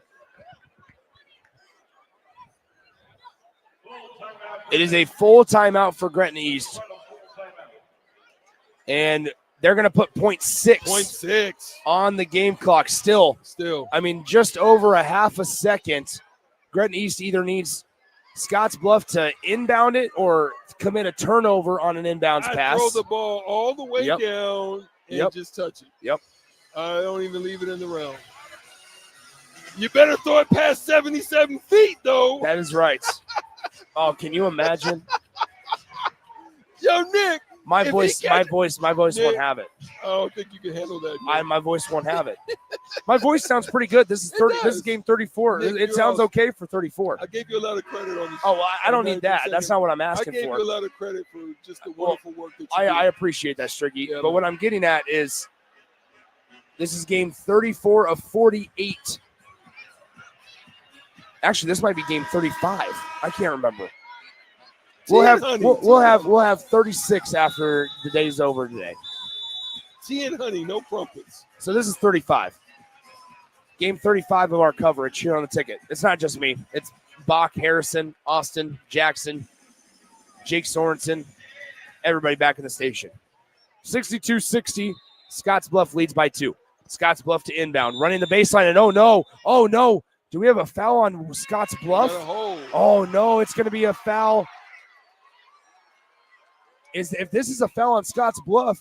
It is a full timeout for Gretna East. And they're going to put 0.6 on the game clock. Still. I mean, just over a half a second. Gretna East either needs Scottsbluff to inbound it or commit a turnover on an inbounds pass. Throw the ball all the way down and just touch it. Yep. I don't even leave it in the realm. You better throw it past 77 feet, though. That is right. Oh, can you imagine? Yo, Nick. My voice Nick, won't have it. I don't think you can handle that. Nick. My voice won't have it. My voice sounds pretty good. This is 30. This is game 34. Nick, it sounds okay for 34. I gave you a lot of credit on this. Oh, well, I don't need that. That's not what I'm asking for. I gave you a lot of credit for just the wonderful work that you did. I appreciate that, Striggy. Yeah, but what I'm getting at is this is game 34 of 48. Actually, this might be game 35. I can't remember. We'll have 36 after the day's over today. Tea and honey, no crumpets. So this is 35. Game 35 of our coverage here on the ticket. It's not just me. It's Bach, Harrison, Austin, Jackson, Jake Sorensen, everybody back in the station. 62-60, Scottsbluff leads by 2. Scottsbluff to inbound, running the baseline, and oh no. Do we have a foul on Scottsbluff? Oh no, it's going to be a foul. If this is a foul on Scottsbluff.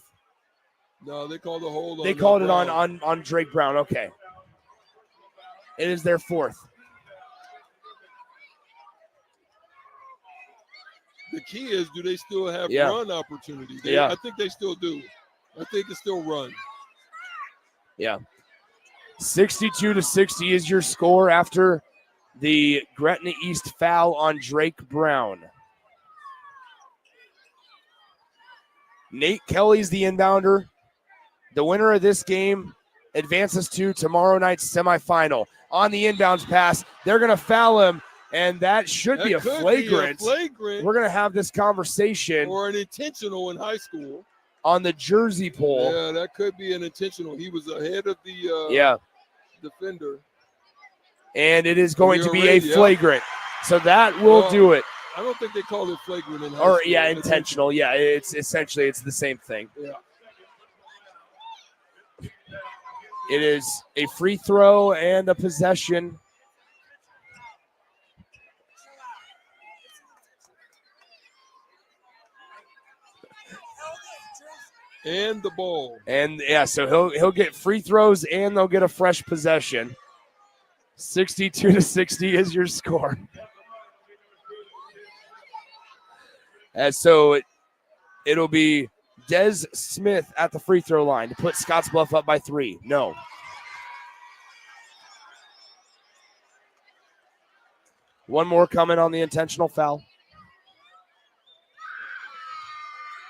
No, they called a hold on. They called it on Drake Brown. Okay. It is their 4th. The key is, do they still have run opportunities? I think they still do. I think it's still run. Yeah. 62-60 is your score after the Gretna East foul on Drake Brown. Nate Kelly's the inbounder. The winner of this game advances to tomorrow night's semifinal. On the inbounds pass, they're going to foul him, and that should be a flagrant. We're going to have this conversation. Or an intentional in high school. on the jersey pull. Yeah, that could be an intentional. He was ahead of the defender. And it is going to be a already, flagrant. So that will do it. I don't think they call it flagrant in high Or, school. yeah, intentional. Yeah, it's essentially it's the same thing. Yeah. It is a free throw and a possession. And the ball. And yeah, so he'll get free throws and they'll get a fresh possession. 62-60 is your score. And so it'll be Des Smith at the free throw line to put Scottsbluff up by 3. No. One more coming on the intentional foul.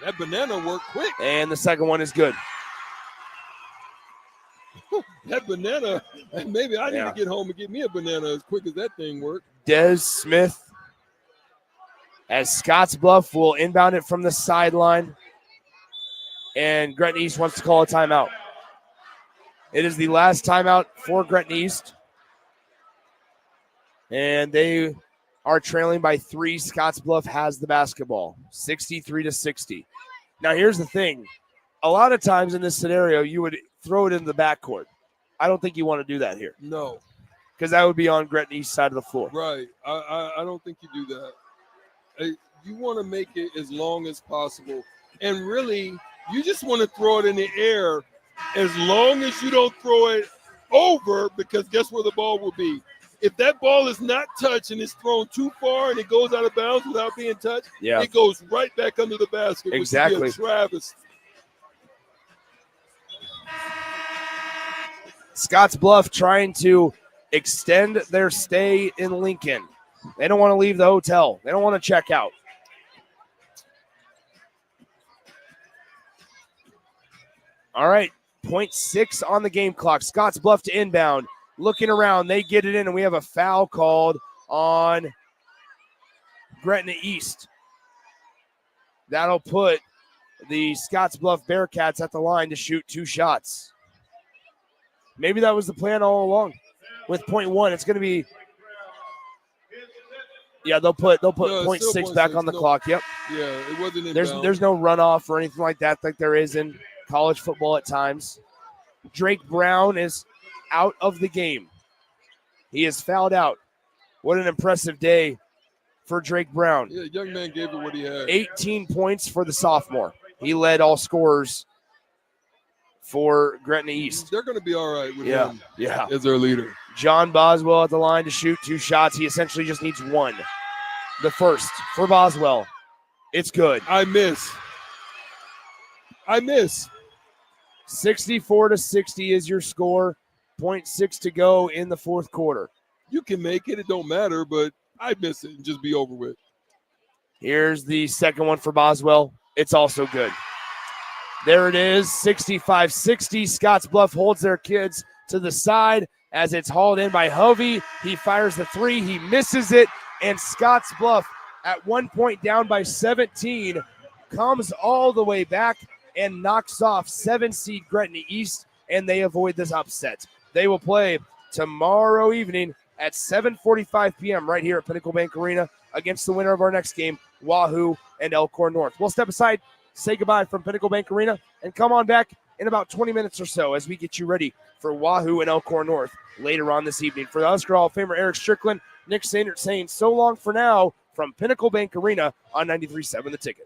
That banana worked quick. And the second one is good. That banana, maybe I need to get home and get me a banana as quick as that thing worked. Des Smith as Scottsbluff will inbound it from the sideline. And Gretna East wants to call a timeout. It is the last timeout for Gretna East. And they are trailing by 3. Scottsbluff has the basketball, 63-60. Now, here's the thing. A lot of times in this scenario, you would throw it in the backcourt. I don't think you want to do that here. No. Because that would be on Gretna East side of the floor. Right. I don't think you do that. You want to make it as long as possible. And really, you just want to throw it in the air as long as you don't throw it over, because guess where the ball will be? If that ball is not touched and it's thrown too far and it goes out of bounds without being touched, it goes right back under the basket. Exactly. Which would be a travesty. Scottsbluff trying to extend their stay in Lincoln. They don't want to leave the hotel. They don't want to check out. All right, 0.6 on the game clock. Scottsbluff to inbound. Looking around, they get it in, and we have a foul called on Gretna East. That'll put the Scottsbluff Bearcats at the line to shoot 2 shots. Maybe that was the plan all along. With 0.1, it's going to be. Yeah, they'll put 0.6 back on the clock. Yep. Yeah, it wasn't inbound. There's no runoff or anything like that there is in college football at times. Drake Brown is out of the game. He is fouled out. What an impressive day for Drake Brown. Yeah, young man gave it what he had. 18 points for the sophomore. He led all scorers for Gretna East. They're going to be all right with him Yeah. as their leader. John Boswell at the line to shoot 2 shots. He essentially just needs 1. The first for Boswell. It's good. I miss. 64-60 is your score. 0.6 to go in the fourth quarter. You can make it. It don't matter, but I miss it and just be over with. Here's the second one for Boswell. It's also good. There it is, 65-60. Scottsbluff holds their kids to the side as it's hauled in by Hovey. He fires the 3. He misses it, and Scottsbluff at 1 point down by 17 comes all the way back and knocks off 7-seed Gretna East, and they avoid this upset. They will play tomorrow evening at 7:45 p.m. right here at Pinnacle Bank Arena against the winner of our next game, Wahoo and Elkhorn North. We'll step aside, say goodbye from Pinnacle Bank Arena, and come on back in about 20 minutes or so as we get you ready for Wahoo and Elkhorn North later on this evening. For the Husker Hall of Famer Eric Strickland, Nick Sanders saying so long for now from Pinnacle Bank Arena on 93.7 The Ticket.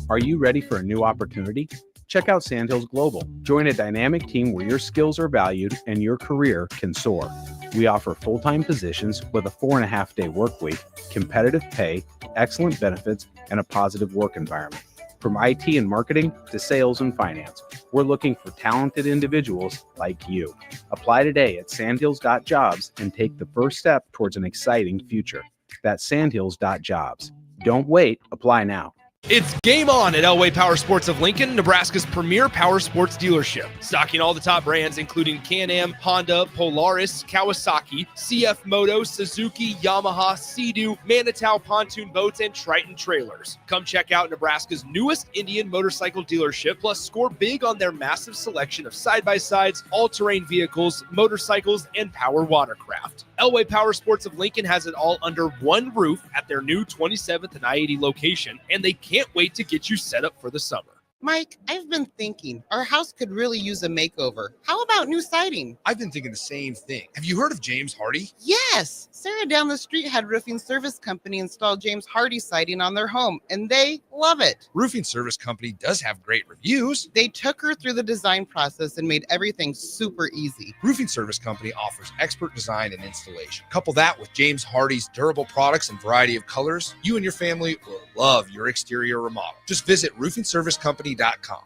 Are you ready for a new opportunity? Check out Sandhills Global. Join a dynamic team where your skills are valued and your career can soar. We offer full-time positions with a 4.5-day work week, competitive pay, excellent benefits, and a positive work environment. From IT and marketing to sales and finance, we're looking for talented individuals like you. Apply today at sandhills.jobs and take the first step towards an exciting future. That's sandhills.jobs. Don't wait, apply now. It's game on at Elway Power Sports of Lincoln, Nebraska's premier power sports dealership. Stocking all the top brands, including Can-Am, Honda, Polaris, Kawasaki, CF Moto, Suzuki, Yamaha, Sea-Doo, Manitow pontoon boats, and Triton trailers. Come check out Nebraska's newest Indian motorcycle dealership, plus score big on their massive selection of side-by-sides, all-terrain vehicles, motorcycles, and power watercraft. Elway Power Sports of Lincoln has it all under one roof at their new 27th and I-80 location, and they can't wait to get you set up for the summer. Mike, I've been thinking our house could really use a makeover. How about new siding? I've been thinking the same thing. Have you heard of James Hardy? Yes! Sarah down the street had Roofing Service Company install James Hardy siding on their home, and they love it. Roofing Service Company does have great reviews. They took her through the design process and made everything super easy. Roofing Service Company offers expert design and installation. Couple that with James Hardy's durable products and variety of colors, you and your family will love your exterior remodel. Just visit roofingservicecompany.com.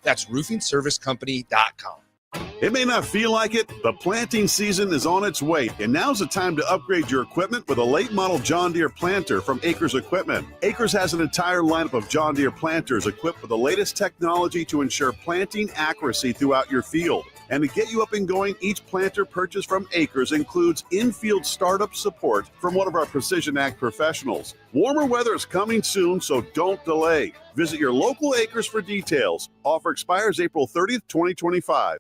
That's roofingservicecompany.com. It may not feel like it, but planting season is on its way, and now's the time to upgrade your equipment with a late model John Deere planter from Acres Equipment. Acres has an entire lineup of John Deere planters equipped with the latest technology to ensure planting accuracy throughout your field. And to get you up and going, each planter purchased from Acres includes in-field startup support from one of our Precision Ag professionals. Warmer weather is coming soon, so don't delay. Visit your local Acres for details. Offer expires April 30th, 2025.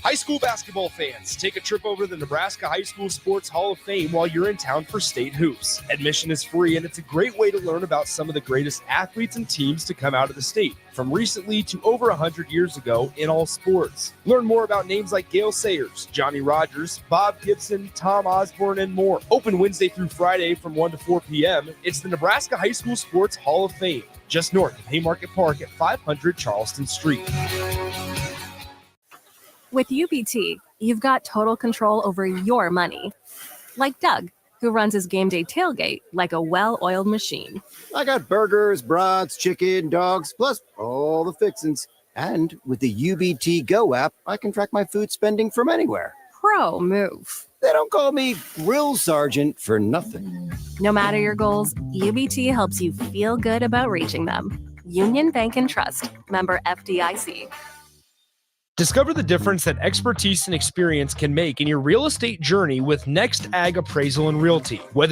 High school basketball fans, take a trip over to the Nebraska High School Sports Hall of Fame while you're in town for state hoops. Admission is free, and it's a great way to learn about some of the greatest athletes and teams to come out of the state, from recently to over 100 years ago in all sports. Learn more about names like Gale Sayers, Johnny Rogers, Bob Gibson, Tom Osborne, and more. Open Wednesday through Friday from 1 to 4 p.m. It's the Nebraska High School Sports Hall of Fame, just north of Haymarket Park at 500 Charleston Street. With UBT, you've got total control over your money. Like Doug, who runs his game day tailgate like a well-oiled machine. I got burgers, brats, chicken, dogs, plus all the fixins. And with the UBT Go app, I can track my food spending from anywhere. Pro move. They don't call me Grill Sergeant for nothing. No matter your goals, UBT helps you feel good about reaching them. Union Bank and Trust, member FDIC. Discover the difference that expertise and experience can make in your real estate journey with Next Ag Appraisal and Realty. Whether